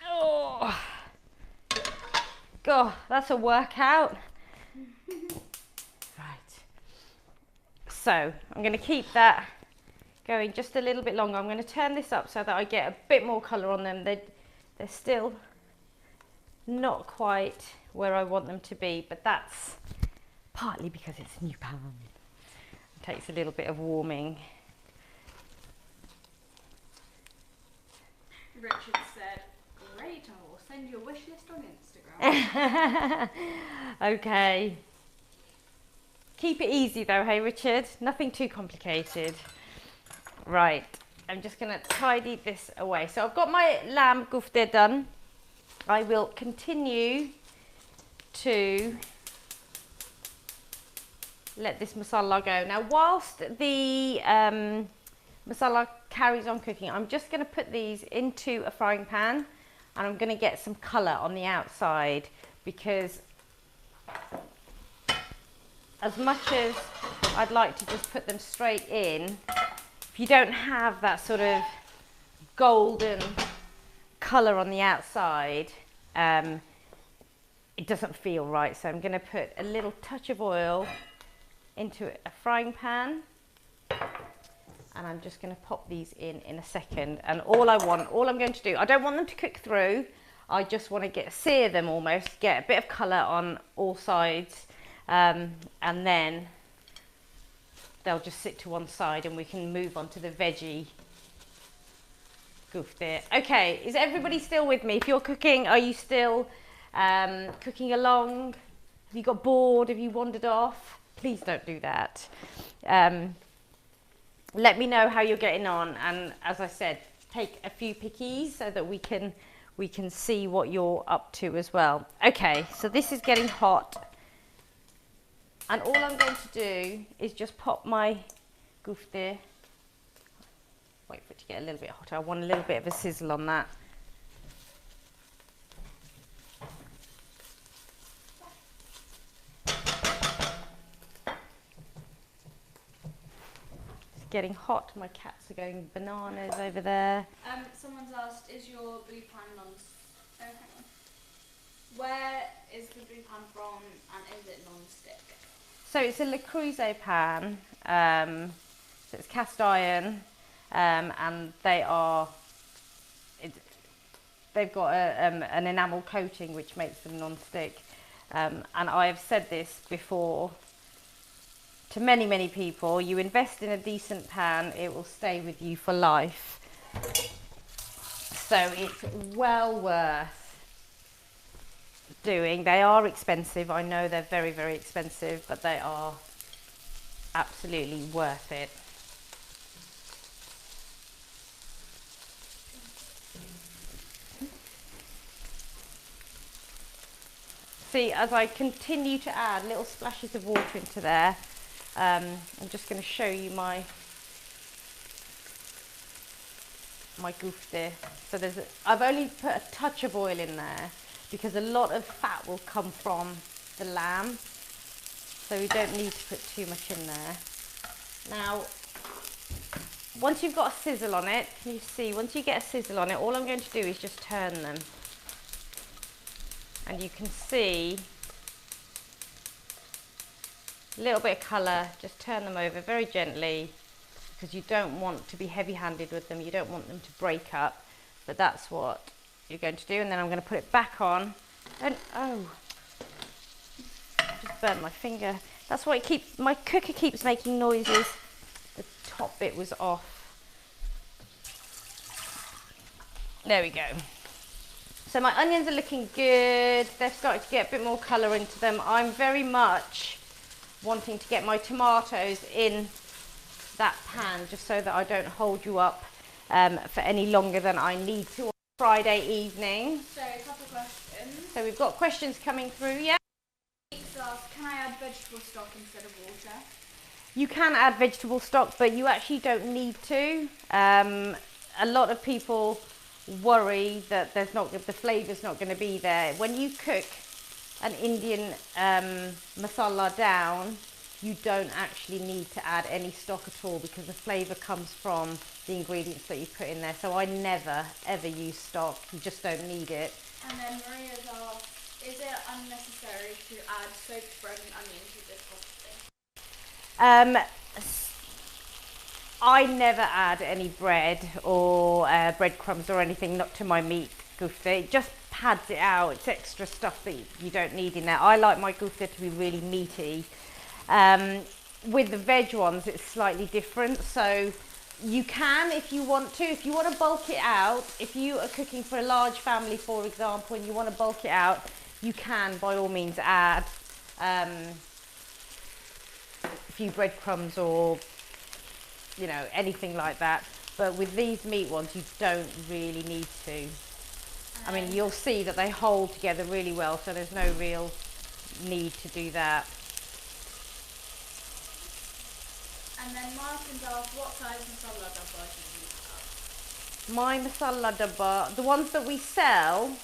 Oh. God, that's a workout. Right. So I'm going to keep that going just a little bit longer. I'm going to turn this up so that I get a bit more colour on them. They're still not quite where I want them to be, but that's partly because it's a new pan. It takes a little bit of warming. Richard said, great, I will send you a wish list on Instagram. Okay. Keep it easy though, hey Richard? Nothing too complicated. Right, I'm just going to tidy this away. So I've got my lamb kofta done. I will continue to let this masala go. Now, whilst the masala carries on cooking, I'm just going to put these into a frying pan, and I'm going to get some colour on the outside, because as much as I'd like to just put them straight in, if you don't have that sort of golden colour on the outside, it doesn't feel right. So I'm going to put a little touch of oil into a frying pan, and I'm just going to pop these in a second. And all I'm going to do, I don't want them to cook through. I just want to sear them almost, get a bit of colour on all sides, and then they'll just sit to one side and we can move on to the veggie kofta. Okay, is everybody still with me? If you're cooking, are you still cooking along? Have you got bored? Have you wandered off? Please don't do that. Let me know how you're getting on, and as I said, take a few pickies so that we can see what you're up to as well. Okay, so this is getting hot. And all I'm going to do is just pop my kofta. Wait for it to get a little bit hotter. I want a little bit of a sizzle on that. It's getting hot. My cats are going bananas over there. Someone's asked, is your blue pan hang on. Where is the blue pan from, and is it non-stick? So it's a Le Creuset pan, so it's cast iron, and they've got an enamel coating which makes them non-stick. And I have said this before to many people, you invest in a decent pan, it will stay with you for life. So it's well worth doing. They are expensive, I know they're very expensive, but they are absolutely worth it. See, as I continue to add little splashes of water into there, I'm just going to show you my kofta. So I've only put a touch of oil in there because a lot of fat will come from the lamb, so we don't need to put too much in there. Now, once you've got a sizzle on it, can you see, once you get a sizzle on it, all I'm going to do is just turn them. And you can see a little bit of colour, just turn them over very gently because you don't want to be heavy-handed with them, you don't want them to break up, but that's what you're going to do. And then I'm going to put it back on, and oh, I just burnt my finger. That's why my cooker keeps making noises. The top bit was off. There we go. So my onions are looking good. They're starting to get a bit more colour into them. I'm very much wanting to get my tomatoes in that pan just so that I don't hold you up for any longer than I need to on Friday evening. So a couple of questions. So we've got questions coming through, yeah? Can I add vegetable stock instead of water? You can add vegetable stock, but you actually don't need to. A lot of people worry that the flavour's not going to be there. When you cook an Indian masala down, you don't actually need to add any stock at all because the flavour comes from the ingredients that you put in there. So I never ever use stock, you just don't need it. And then Maria's asked, is it unnecessary to add soaked bread and onion to this recipe? I never add any bread or breadcrumbs or anything not to my meat kofta. It just pads it out. It's extra stuff that you don't need in there. I like my kofta to be really meaty. With the veg ones, it's slightly different. So you can, if you want to bulk it out, if you are cooking for a large family, for example, and you want to bulk it out, you can by all means add a few breadcrumbs or anything like that. But with these meat ones, you don't really need to. I mean, you'll see that they hold together really well, so there's no real need to do that. And then Martin's asked, what size masala dabba do you have? My masala dabba, the ones that we sell,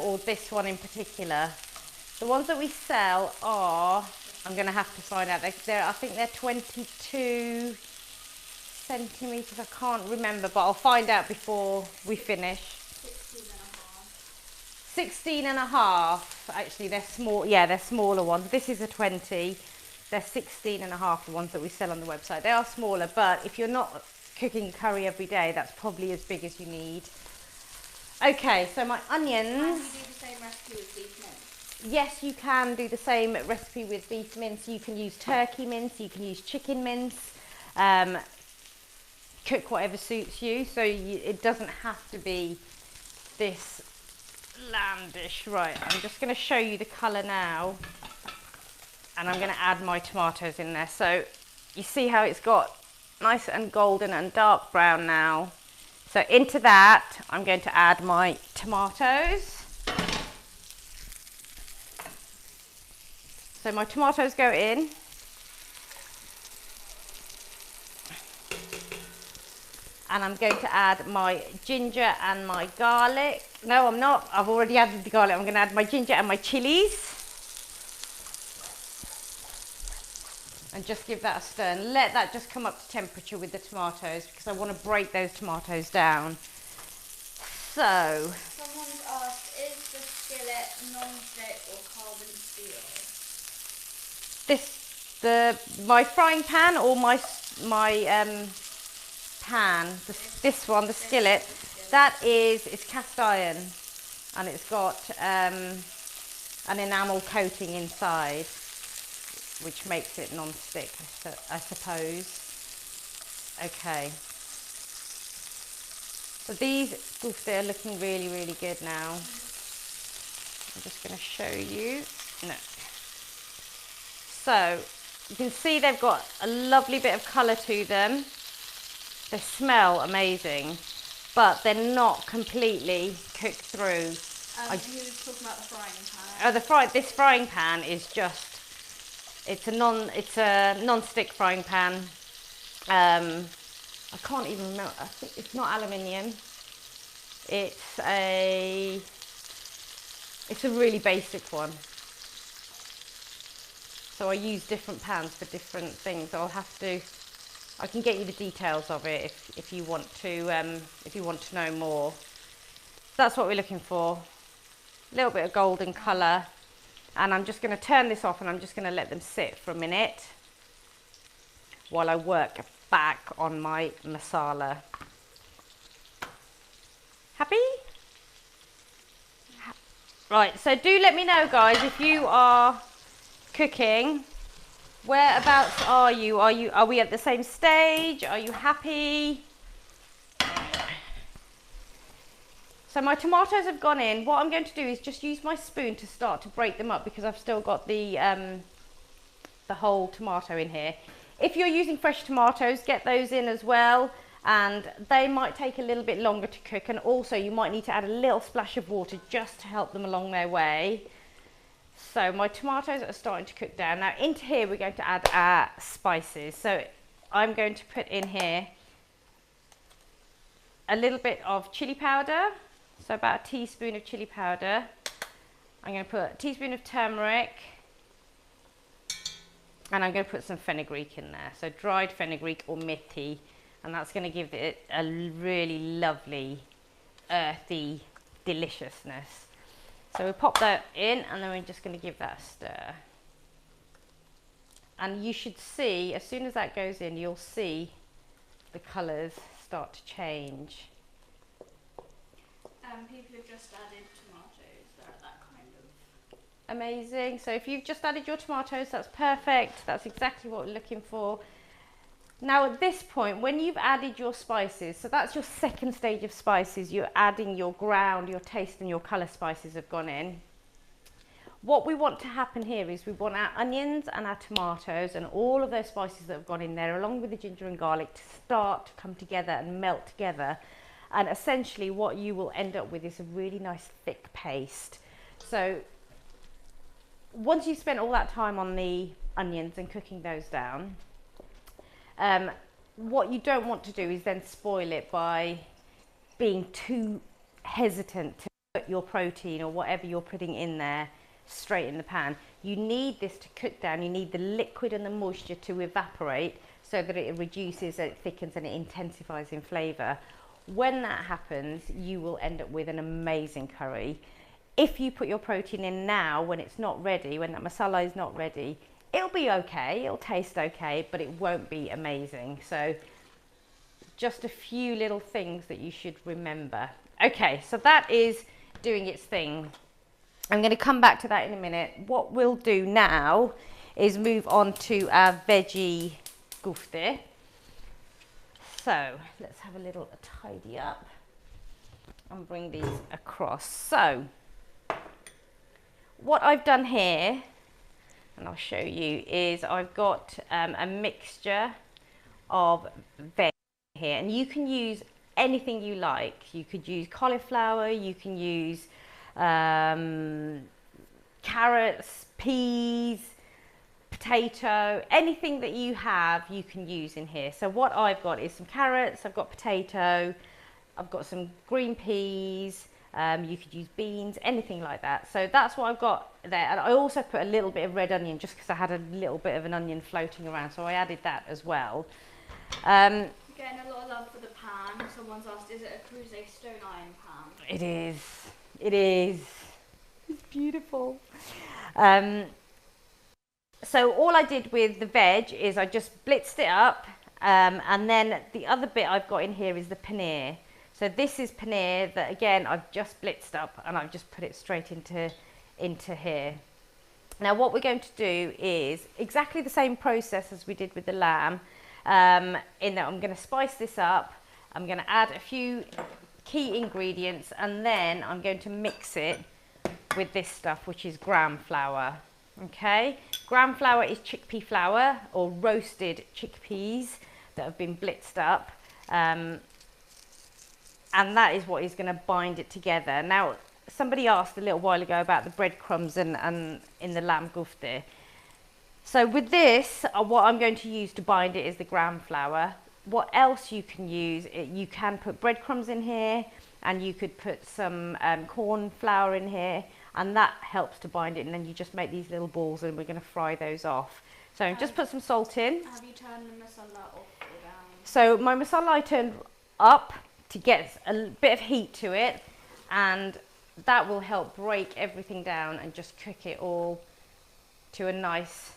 or this one in particular, the ones that we sell are, I'm going to have to find out, I think they're 22 centimetres, I can't remember, but I'll find out before we finish. 16 and a half, actually they're small, yeah, they're smaller ones. This is a 20, they're 16 and a half, the ones that we sell on the website. They are smaller, but if you're not cooking curry every day, that's probably as big as you need. Okay, so my Can you onions. do the same recipe with beef mince? Yes, you can do the same recipe with beef mince. You can use turkey mince, you can use chicken mince. Cook whatever suits you. So it doesn't have to be this lamb dish. Right, I'm just going to show you the colour now. And I'm going to add my tomatoes in there. So you see how it's got nice and golden and dark brown now. So into that, I'm going to add my tomatoes. So my tomatoes go in. And I'm going to add my ginger and my garlic. No, I'm not. I've already added the garlic. I'm going to add my ginger and my chilies. And just give that a stir and let that just come up to temperature with the tomatoes because I want to break those tomatoes down. So, Someone's asked, is the skillet non-stick or carbon steel? my frying pan or my pan, this one, the skillet, it's cast iron and it's got an enamel coating inside, which makes it non-stick, I suppose. Okay. So these, they're looking really, really good now. I'm just going to show you. No. So you can see they've got a lovely bit of colour to them. They smell amazing, but they're not completely cooked through. He was talking about the frying pan. This frying pan is just, it's a non-stick frying pan. I can't even remember. I think it's not aluminium. It's a really basic one. So I use different pans for different things. I can get you the details of it if you want to know more. That's what we're looking for. A little bit of golden colour. And I'm just going to turn this off and I'm just going to let them sit for a minute while I work back on my masala. Happy? Right, so do let me know, guys, if you are cooking. Whereabouts are you? Are we at the same stage? Are you happy? So my tomatoes have gone in. What I'm going to do is just use my spoon to start to break them up because I've still got the whole tomato in here. If you're using fresh tomatoes, get those in as well, and they might take a little bit longer to cook, and also you might need to add a little splash of water just to help them along their way. So my tomatoes are starting to cook down. Now into here we're going to add our spices. So I'm going to put in here a little bit of chili powder, so about a teaspoon of chili powder. I'm going to put a teaspoon of turmeric, and I'm going to put some fenugreek in there, so dried fenugreek or methi, and that's going to give it a really lovely earthy deliciousness. So we'll pop that in and then we're just going to give that a stir. And you should see, as soon as that goes in, you'll see the colours start to change. People have just added tomatoes. They're at that kind of... Amazing. So if you've just added your tomatoes, that's perfect. That's exactly what we're looking for. Now at this point, when you've added your spices, so that's your second stage of spices, you're adding your ground, your taste and your colour spices have gone in. What we want to happen here is we want our onions and our tomatoes and all of those spices that have gone in there, along with the ginger and garlic, to start to come together and melt together. And essentially what you will end up with is a really nice thick paste. So once you've spent all that time on the onions and cooking those down, what you don't want to do is then spoil it by being too hesitant to put your protein or whatever you're putting in there straight in the pan. You need this to cook down. You need the liquid and the moisture to evaporate so that it reduces, it thickens and it intensifies in flavour. When that happens, you will end up with an amazing curry. If you put your protein in now, when it's not ready, when that masala is not ready, it'll be okay, it'll taste okay, but it won't be amazing. So just a few little things that you should remember. Okay, so that is doing its thing. I'm going to come back to that in a minute. What we'll do now is move on to our veggie kofta. So let's have a little tidy up and bring these across. So what I've done here, and I'll show you, is I've got a mixture of veg here, and you can use anything you like. You could use cauliflower, you can use carrots, peas, potato, anything that you have you can use in here. So what I've got is some carrots, I've got potato, I've got some green peas, you could use beans, anything like that. So that's what I've got there. And I also put a little bit of red onion just because I had a little bit of an onion floating around, so I added that as well. Getting a lot of love for the pan. Someone's asked, is it a Creuset stone iron pan? It is. It is. It's beautiful. So all I did with the veg is I just blitzed it up, and then the other bit I've got in here is the paneer. So this is paneer that, again, I've just blitzed up and I've just put it straight into here. Now what we're going to do is exactly the same process as we did with the lamb, in that I'm going to spice this up, I'm going to add a few key ingredients, and then I'm going to mix it with this stuff, which is gram flour. Okay, gram flour is chickpea flour or roasted chickpeas that have been blitzed up, and that is what is going to bind it together. Now, somebody asked a little while ago about the breadcrumbs and in the lamb kofta. So with this, what I'm going to use to bind it is the gram flour. What else you can use? You can put breadcrumbs in here, and you could put some corn flour in here, and that helps to bind it. And then you just make these little balls, and we're going to fry those off. So just put some salt in. Have you turned the masala off or down? So my masala I turned up to get a bit of heat to it, and that will help break everything down and just cook it all to a nice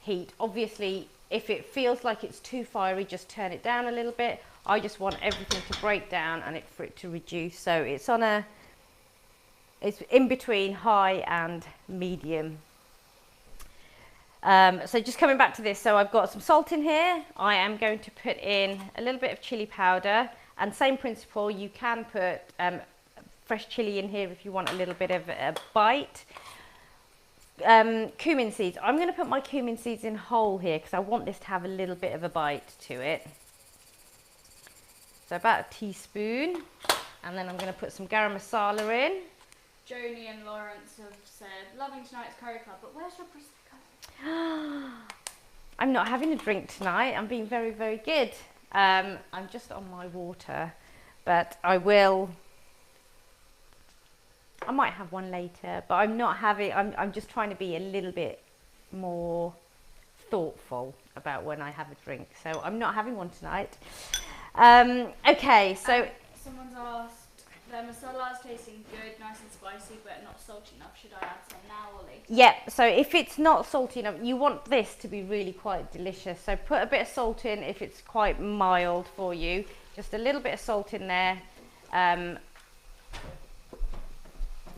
heat. Obviously, if it feels like it's too fiery, just turn it down a little bit. I just want everything to break down and for it to reduce. So it's in between high and medium. So just coming back to this, so I've got some salt in here. I am going to put in a little bit of chili powder, and same principle, you can put fresh chili in here if you want a little bit of a bite. Cumin seeds. I'm going to put my cumin seeds in whole here because I want this to have a little bit of a bite to it. So about a teaspoon, and then I'm going to put some garam masala in. Joni and Lawrence have said, loving tonight's curry club, but where's your prosecco? I'm not having a drink tonight. I'm being very, very good. I'm just on my water, but I might have one later, but I'm not having, I'm just trying to be a little bit more thoughtful about when I have a drink. So I'm not having one tonight. Okay, so someone's asked, the masala is tasting good, nice and spicy, but not salty enough. Should I add some now or later? yeah, so if it's not salty enough, you want this to be really quite delicious. So put a bit of salt in if it's quite mild for you. Just a little bit of salt in there.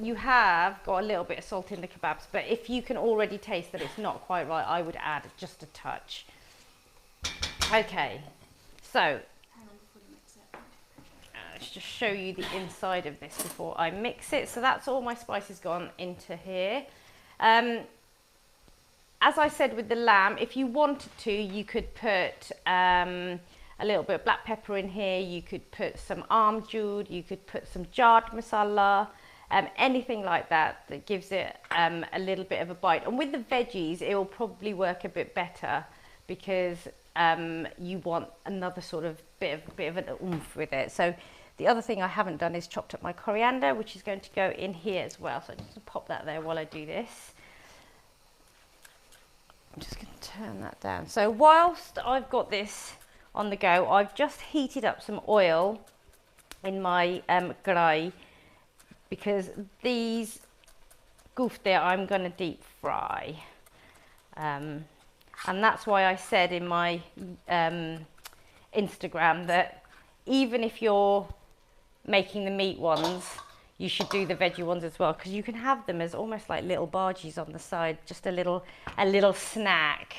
You have got a little bit of salt in the kebabs, but if you can already taste that it's not quite right, I would add just a touch. Okay, so Hang on before you mix it. let's just show you the inside of this before I mix it. So that's all my spices gone into here. As I said with the lamb, if you wanted to, you could put a little bit of black pepper in here. You could put some amchur, you could put some chaat masala. Anything like that that gives it a little bit of a bite. And with the veggies, it will probably work a bit better because you want another sort of bit of an oomph with it. So the other thing I haven't done is chopped up my coriander, which is going to go in here as well. So I'm just going to pop that there while I do this. I'm just going to turn that down. So whilst I've got this on the go, I've just heated up some oil in my krai, because these kofta I'm going to deep fry, and that's why I said in my Instagram that even if you're making the meat ones, you should do the veggie ones as well, because you can have them as almost like little bhaji's on the side, just a little snack.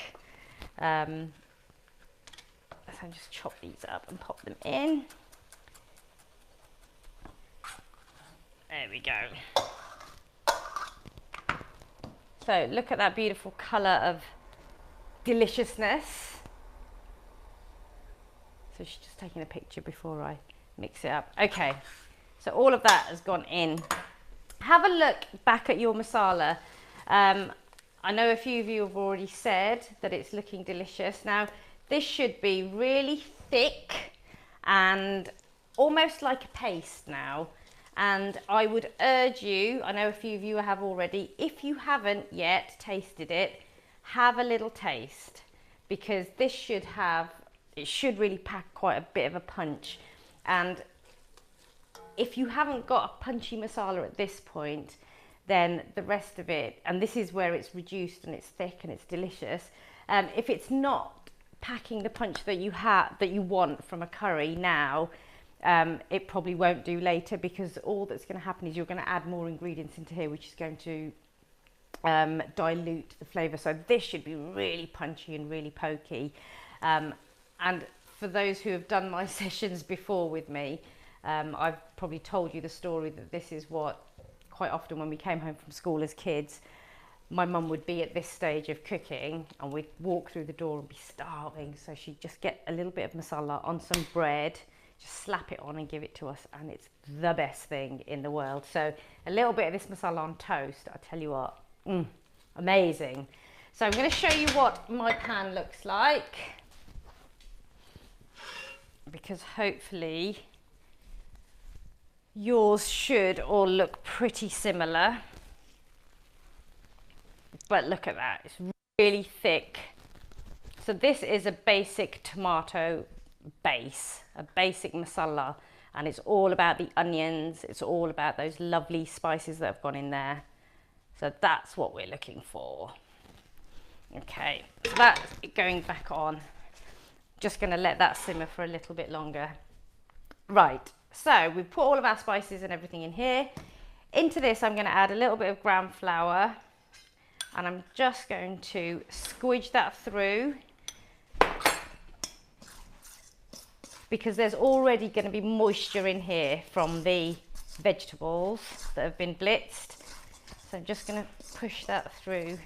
So just chop these up and pop them in. There we go. So look at that beautiful colour of deliciousness. So she's just taking a picture before I mix it up. Okay, so all of that has gone in. Have a look back at your masala. I know a few of you have already said that it's looking delicious. Now, this should be really thick and almost like a paste now. And I would urge you, I know a few of you have already, if you haven't yet tasted it, have a little taste, because this should really pack quite a bit of a punch. And if you haven't got a punchy masala at this point, then the rest of it, and this is where it's reduced and it's thick and it's delicious, if it's not packing the punch that you want from a curry now, it probably won't do later, because all that's going to happen is you're going to add more ingredients into here, which is going to dilute the flavour. So this should be really punchy and really pokey. And for those who have done my sessions before with me, I've probably told you the story that this is what, quite often when we came home from school as kids, my mum would be at this stage of cooking and we'd walk through the door and be starving. So she'd just get a little bit of masala on some bread, just slap it on and give it to us, and it's the best thing in the world. So a little bit of this masala on toast, I tell you what, amazing. So I'm going to show you what my pan looks like, because hopefully yours should all look pretty similar. But look at that, it's really thick. So this is a basic tomato base, a basic masala, and it's all about the onions, it's all about those lovely spices that have gone in there. So that's what we're looking for. Okay, so that's going back on. Just going to let that simmer for a little bit longer. Right, so we've put all of our spices and everything in here. Into this I'm going to add a little bit of gram flour, and I'm just going to squidge that through, because there's already going to be moisture in here from the vegetables that have been blitzed. So I'm just going to push that through.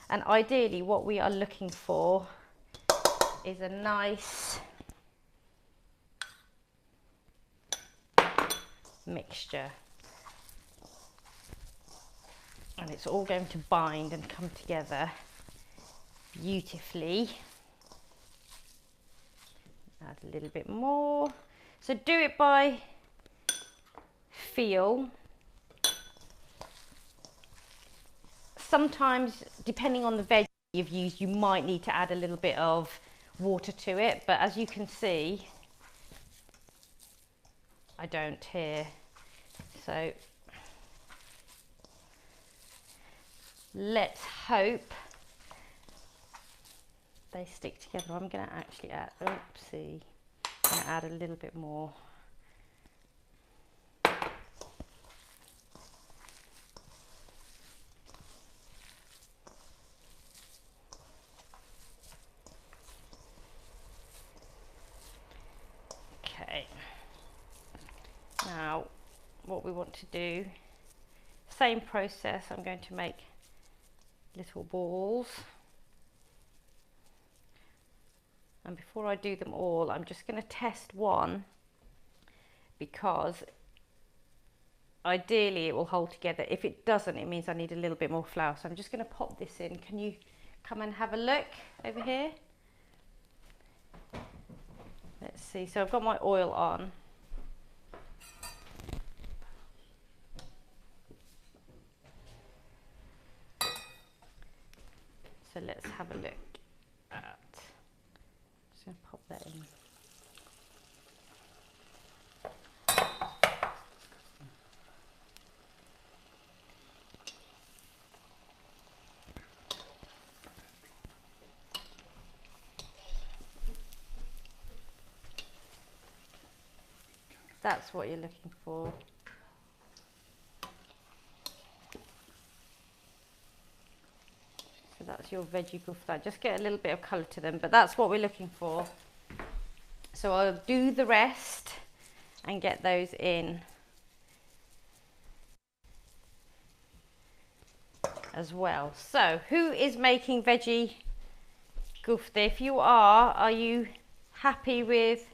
And ideally what we are looking for is a nice mixture. And it's all going to bind and come together beautifully. Add a little bit more. So do it by feel. Sometimes, depending on the veg you've used, you might need to add a little bit of water to it, but as you can see, I don't here. So let's hope they stick together. I'm going to actually add, oopsie, I'm going to add a little bit more. Okay, now what we want to do, same process, I'm going to make little balls. And before I do them all, I'm just going to test one, because ideally it will hold together. If it doesn't, it means I need a little bit more flour. So I'm just going to pop this in. Can you come and have a look over here? Let's see. So I've got my oil on. So let's have a look at, just going to pop that in. That's what you're looking for. So that's your veggie kofta. Just get a little bit of colour to them, but that's what we're looking for. So I'll do the rest and get those in as well. So who is making veggie kofta? If you are you happy with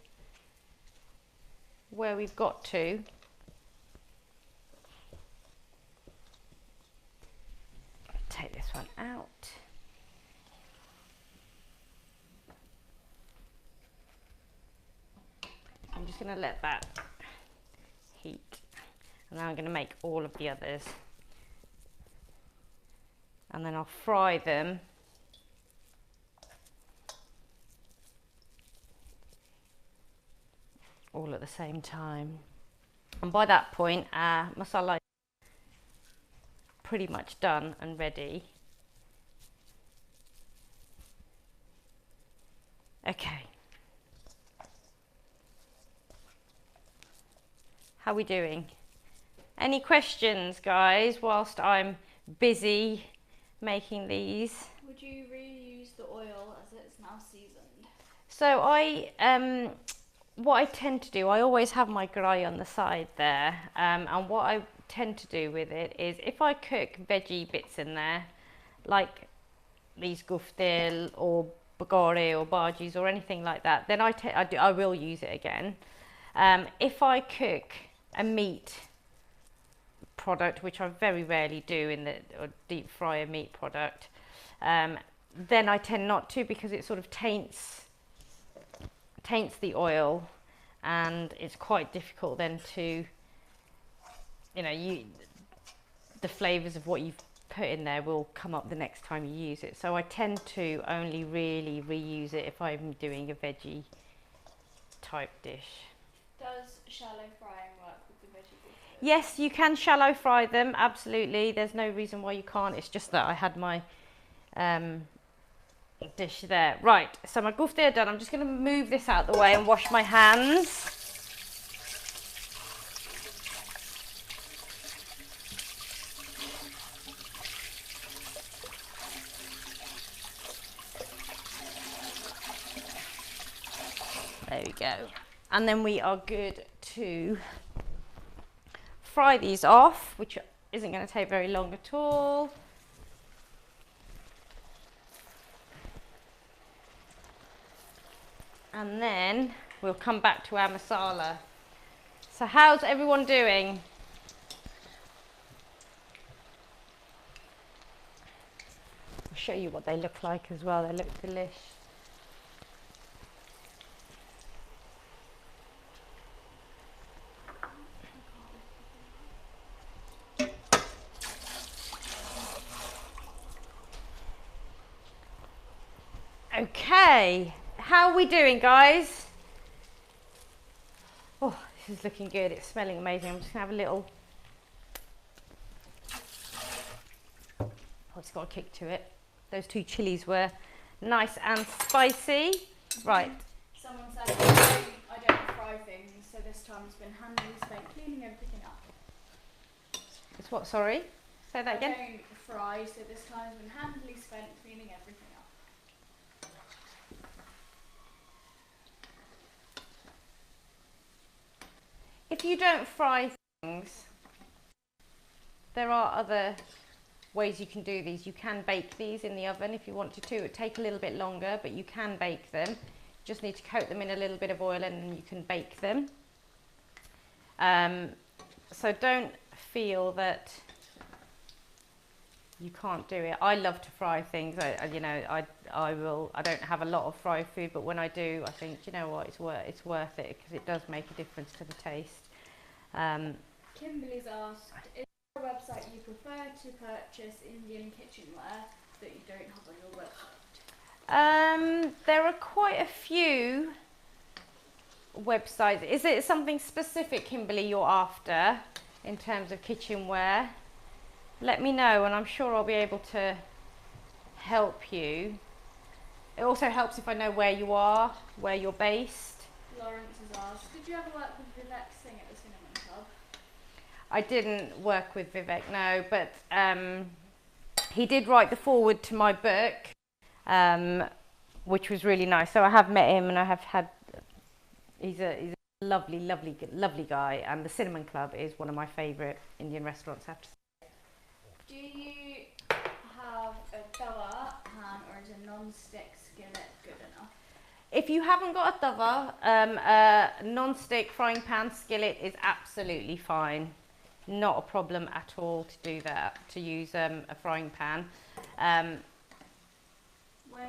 where we've got to? Take this one out. I'm just going to let that heat, and now I'm going to make all of the others, and then I'll fry them all at the same time. And by that point our masala is pretty much done and ready. Okay, how are we doing? Any questions, guys, whilst I'm busy making these? Would you reuse the oil as it's now seasoned? So what I tend to do, I always have my grai on the side there, and what I tend to do with it is, if I cook veggie bits in there, like these kofta or bagare or bhajis or anything like that, then I will use it again. If I cook a meat product, which I very rarely do, or deep fry a meat product, then I tend not to, because it sort of taints the oil, and it's quite difficult then to, the flavors of what you've put in there will come up the next time you use it. So I tend to only really reuse it if I'm doing a veggie type dish. Does shallow frying work with the veggie koftas? Yes, you can shallow fry them, absolutely. There's no reason why you can't. It's just that I had my dish there. Right, so my kofta are done. I'm just going to move this out the way and wash my hands. There we go. And then we are good to fry these off, which isn't going to take very long at all. And then we'll come back to our masala. So how's everyone doing? I'll show you what they look like as well. They look delish. Okay, how are we doing, guys? Oh, this is looking good. It's smelling amazing. I'm just gonna have a little. Oh, it's got a kick to it. Those two chilies were nice and spicy. Right. Someone said I don't fry things, so this time it's been handily spent cleaning everything up. It's what? Sorry. Say that again. I don't fry, so this time has been handily spent cleaning everything up. If you don't fry things, there are other ways you can do these. You can bake these in the oven if you wanted to. It would take a little bit longer, but you can bake them. You just need to coat them in a little bit of oil and then you can bake them. So don't feel that you can't do it. I love to fry things. I don't have a lot of fried food, but when I do, I think, you know what, it's worth it, because it does make a difference to the taste. Kimberly's asked, is there a website you prefer to purchase Indian kitchenware that you don't have on your website? There are quite a few websites. Is it something specific, Kimberly, you're after in terms of kitchenware? Let me know, and I'm sure I'll be able to help you. It also helps if I know where you are, where you're based. Lawrence has asked, did you ever work with Vivek Singh at the Cinnamon Club? I didn't work with Vivek, no, but he did write the foreword to my book, which was really nice. So I have met him, and I have had. He's a lovely guy, and the Cinnamon Club is one of my favourite Indian restaurants, I have to say. Do you have a tawa pan, or is a non-stick skillet good enough? If you haven't got a tawa, a non-stick frying pan skillet is absolutely fine. Not a problem at all to do that, to use a frying pan. Where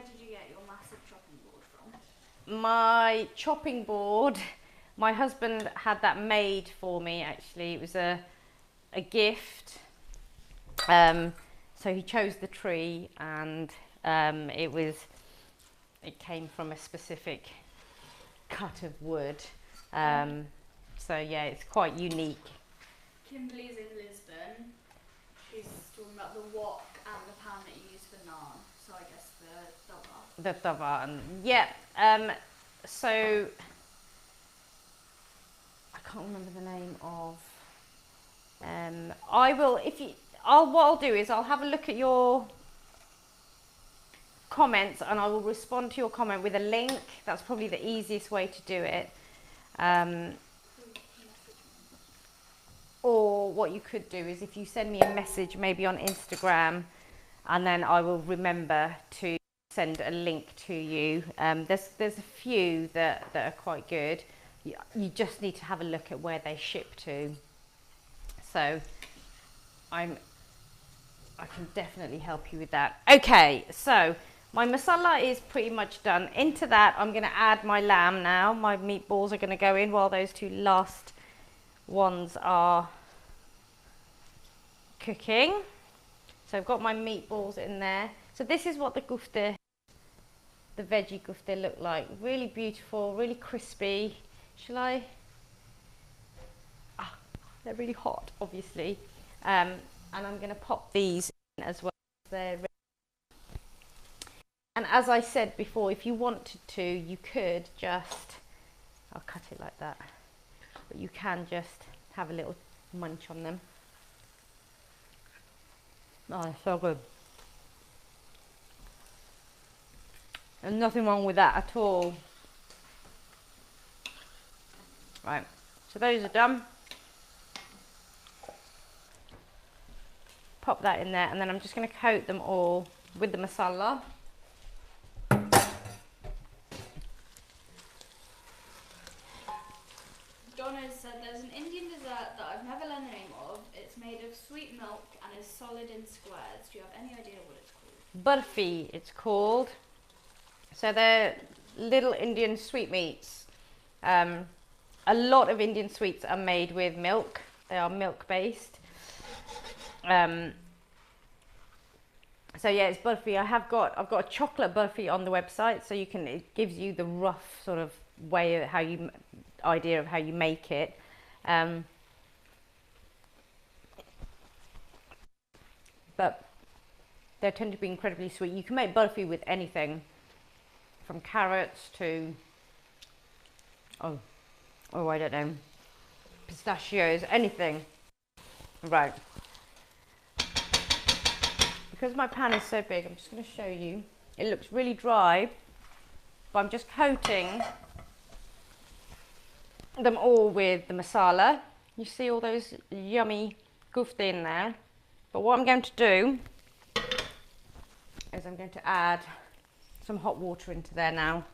did you get your massive chopping board from? My chopping board, my husband had that made for me actually. It was a gift. So he chose the tree, and it came from a specific cut of wood. So yeah, it's quite unique. Kimberly's in Lisbon. She's talking about the wok and the pan that you use for naan. So I guess the tawa. The tawa, and yeah. So I can't remember the name of. I will, what I'll do is I'll have a look at your comments, and I will respond to your comment with a link. That's probably the easiest way to do it. Or what you could do is if you send me a message maybe on Instagram, and then I will remember to send a link to you. There's a few that are quite good. You just need to have a look at where they ship to. So I can definitely help you with that. Okay, so my masala is pretty much done. Into that I'm going to add my lamb now. My meatballs are going to go in while those two last ones are cooking. So I've got my meatballs in there. So this is what the kofta, the veggie kofta look like. Really beautiful, really crispy. Shall I? They're really hot, obviously. And I'm going to pop these in as well. They're ready. And as I said before, if you wanted to, you could just, I'll cut it like that, but you can just have a little munch on them. Oh, they're so good. There's nothing wrong with that at all. Right, so those are done. Pop that in there, and then I'm just going to coat them all with the masala. Donna said there's an Indian dessert that I've never learned the name of. It's made of sweet milk and is solid in squares. Do you have any idea what it's called? Burfi, it's called. So they're little Indian sweetmeats. A lot of Indian sweets are made with milk. They are milk based. So yeah, it's burfi. I've got a chocolate burfi on the website, so it gives you the rough sort of way of idea of how you make it. But they tend to be incredibly sweet. You can make burfi with anything, from carrots to I don't know, pistachios, anything. Right. Because my pan is so big, I'm just going to show you. It looks really dry, but I'm just coating them all with the masala. You see all those yummy kofta in there. But what I'm going to do is I'm going to add some hot water into there now.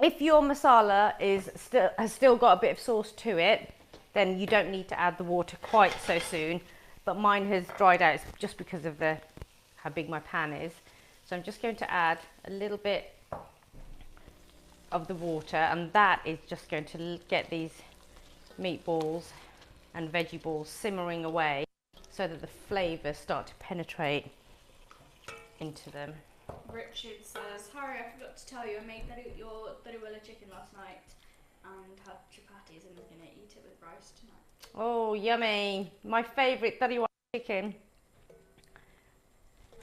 If your masala has still got a bit of sauce to it, then you don't need to add the water quite so soon. But mine has dried out just because of how big my pan is. So I'm just going to add a little bit of the water, and that is just going to get these meatballs and veggie balls simmering away so that the flavours start to penetrate into them. Richard says, Harry, I forgot to tell you, I made your tariwala chicken last night and had chapatis, and I'm going to eat it with rice tonight. Oh, yummy. My favourite tariwala chicken.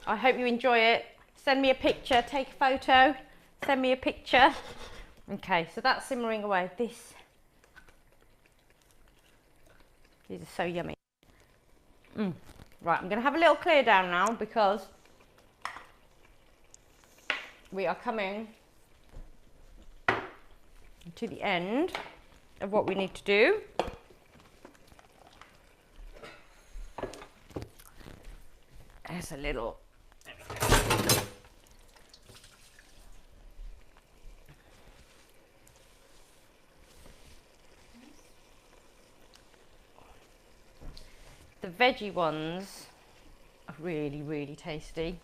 I hope you enjoy it. Send me a picture, take a photo, send me a picture. Okay, so that's simmering away. These are so yummy. Right, I'm going to have a little clear down now because we are coming to the end of what we need to do. There's a little. The veggie ones are really, really tasty.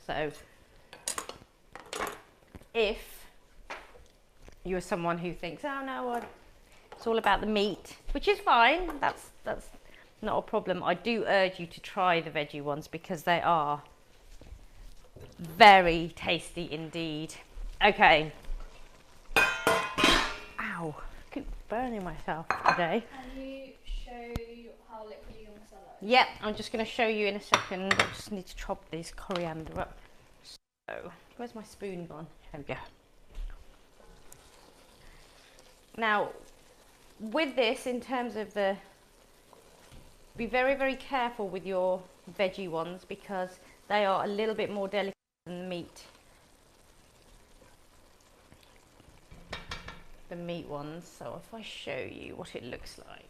So if you're someone who thinks, oh no, it's all about the meat, which is fine, that's not a problem. I do urge you to try the veggie ones because they are very tasty indeed. Okay. Ow, I keep burning myself today. Can you show how liquidy your masala is? Yep, I'm just going to show you in a second. I just need to chop this coriander up. So, where's my spoon gone? There we go. Now, with this, in terms of the, be very, very careful with your veggie ones because they are a little bit more delicate than the meat ones. So if I show you what it looks like.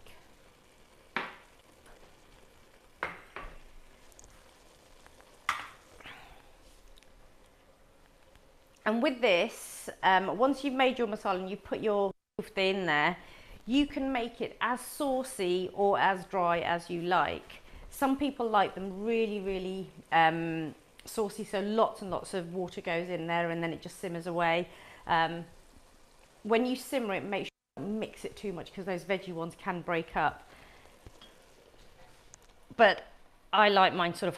And with this, once you've made your masala and you put your kofta in there, you can make it as saucy or as dry as you like. Some people like them really, really saucy, so lots and lots of water goes in there and then it just simmers away. When you simmer it, make sure you don't mix it too much because those veggie ones can break up. But I like mine sort of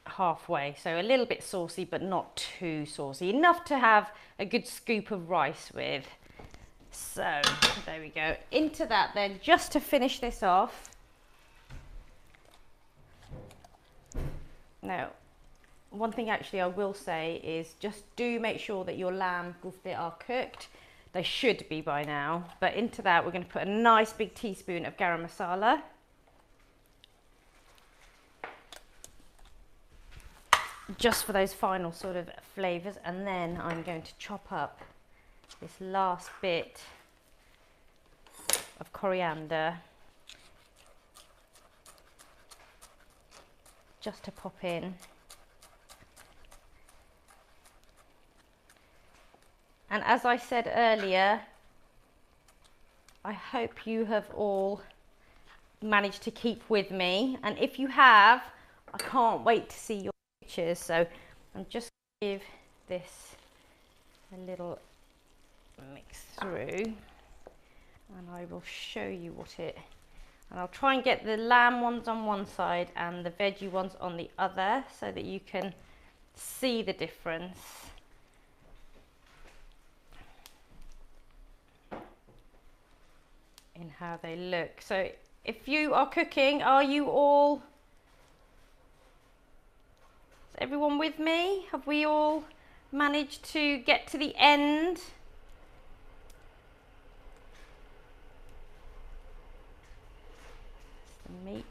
halfway, so a little bit saucy but not too saucy, enough to have a good scoop of rice with. So there we go. Into that then, just to finish this off. Now, one thing actually I will say is just do make sure that your lamb kofta are cooked. They should be by now. But into that we're going to put a nice big teaspoon of garam masala. Just for those final sort of flavours, and then I'm going to chop up this last bit of coriander just to pop in. And as I said earlier, I hope you have all managed to keep with me, and if you have, I can't wait to see your pictures. So I'm just going to give this a little mix through and I will show you what it, and I'll try and get the lamb ones on one side and the veggie ones on the other so that you can see the difference. In how they look. So if you are cooking, are you all, is everyone with me? Have we all managed to get to the end? The meat.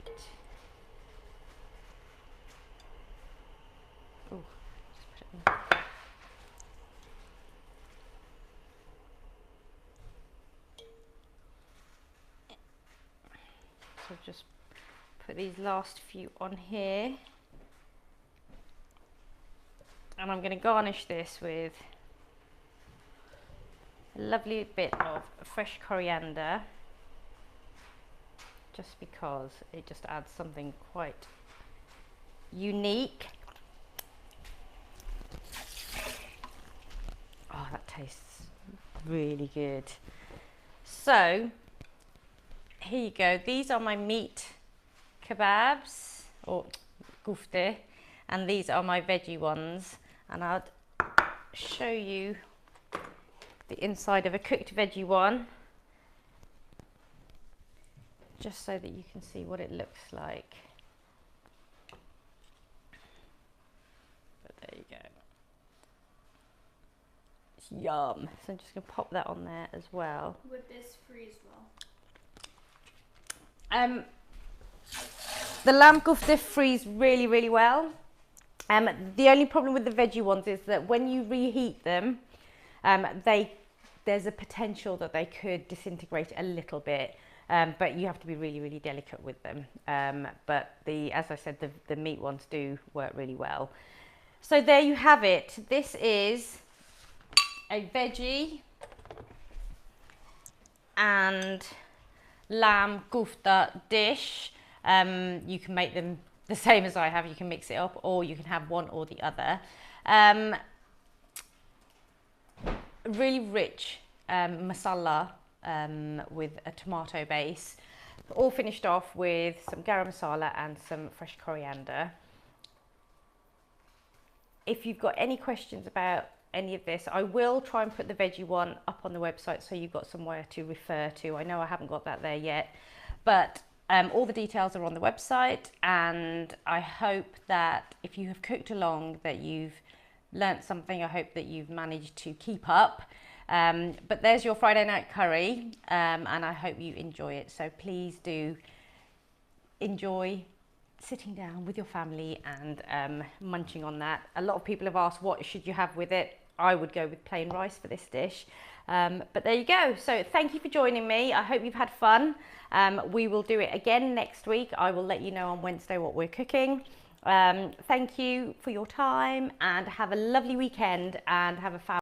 Oh, just put it in. So just put these last few on here, and I'm going to garnish this with a lovely bit of fresh coriander, just because it just adds something quite unique. Oh, that tastes really good. So here you go. These are my meat kebabs or kofta, and these are my veggie ones. And I'll show you the inside of a cooked veggie one, just so that you can see what it looks like. Yum. So I'm just going to pop that on there as well. Would this freeze well? The lamb kofta freeze really, really well. The only problem with the veggie ones is that when you reheat them, there's a potential that they could disintegrate a little bit, but you have to be really, really delicate with them. But as I said, the meat ones do work really well. So there you have it. This is a veggie and lamb kofta dish. You can make them the same as I have. You can mix it up, or you can have one or the other. Really rich masala with a tomato base, all finished off with some garam masala and some fresh coriander. If you've got any questions about any of this, I will try and put the veggie one up on the website so you've got somewhere to refer to. I know I haven't got that there yet, but all the details are on the website, and I hope that if you have cooked along that you've learnt something. I hope that you've managed to keep up. But there's your Friday night curry, and I hope you enjoy it. So please do enjoy sitting down with your family and munching on that. A lot of people have asked what should you have with it. I would go with plain rice for this dish. But there you go. So thank you for joining me. I hope you've had fun. We will do it again next week. I will let you know on Wednesday what we're cooking. Thank you for your time, and have a lovely weekend, and have a fab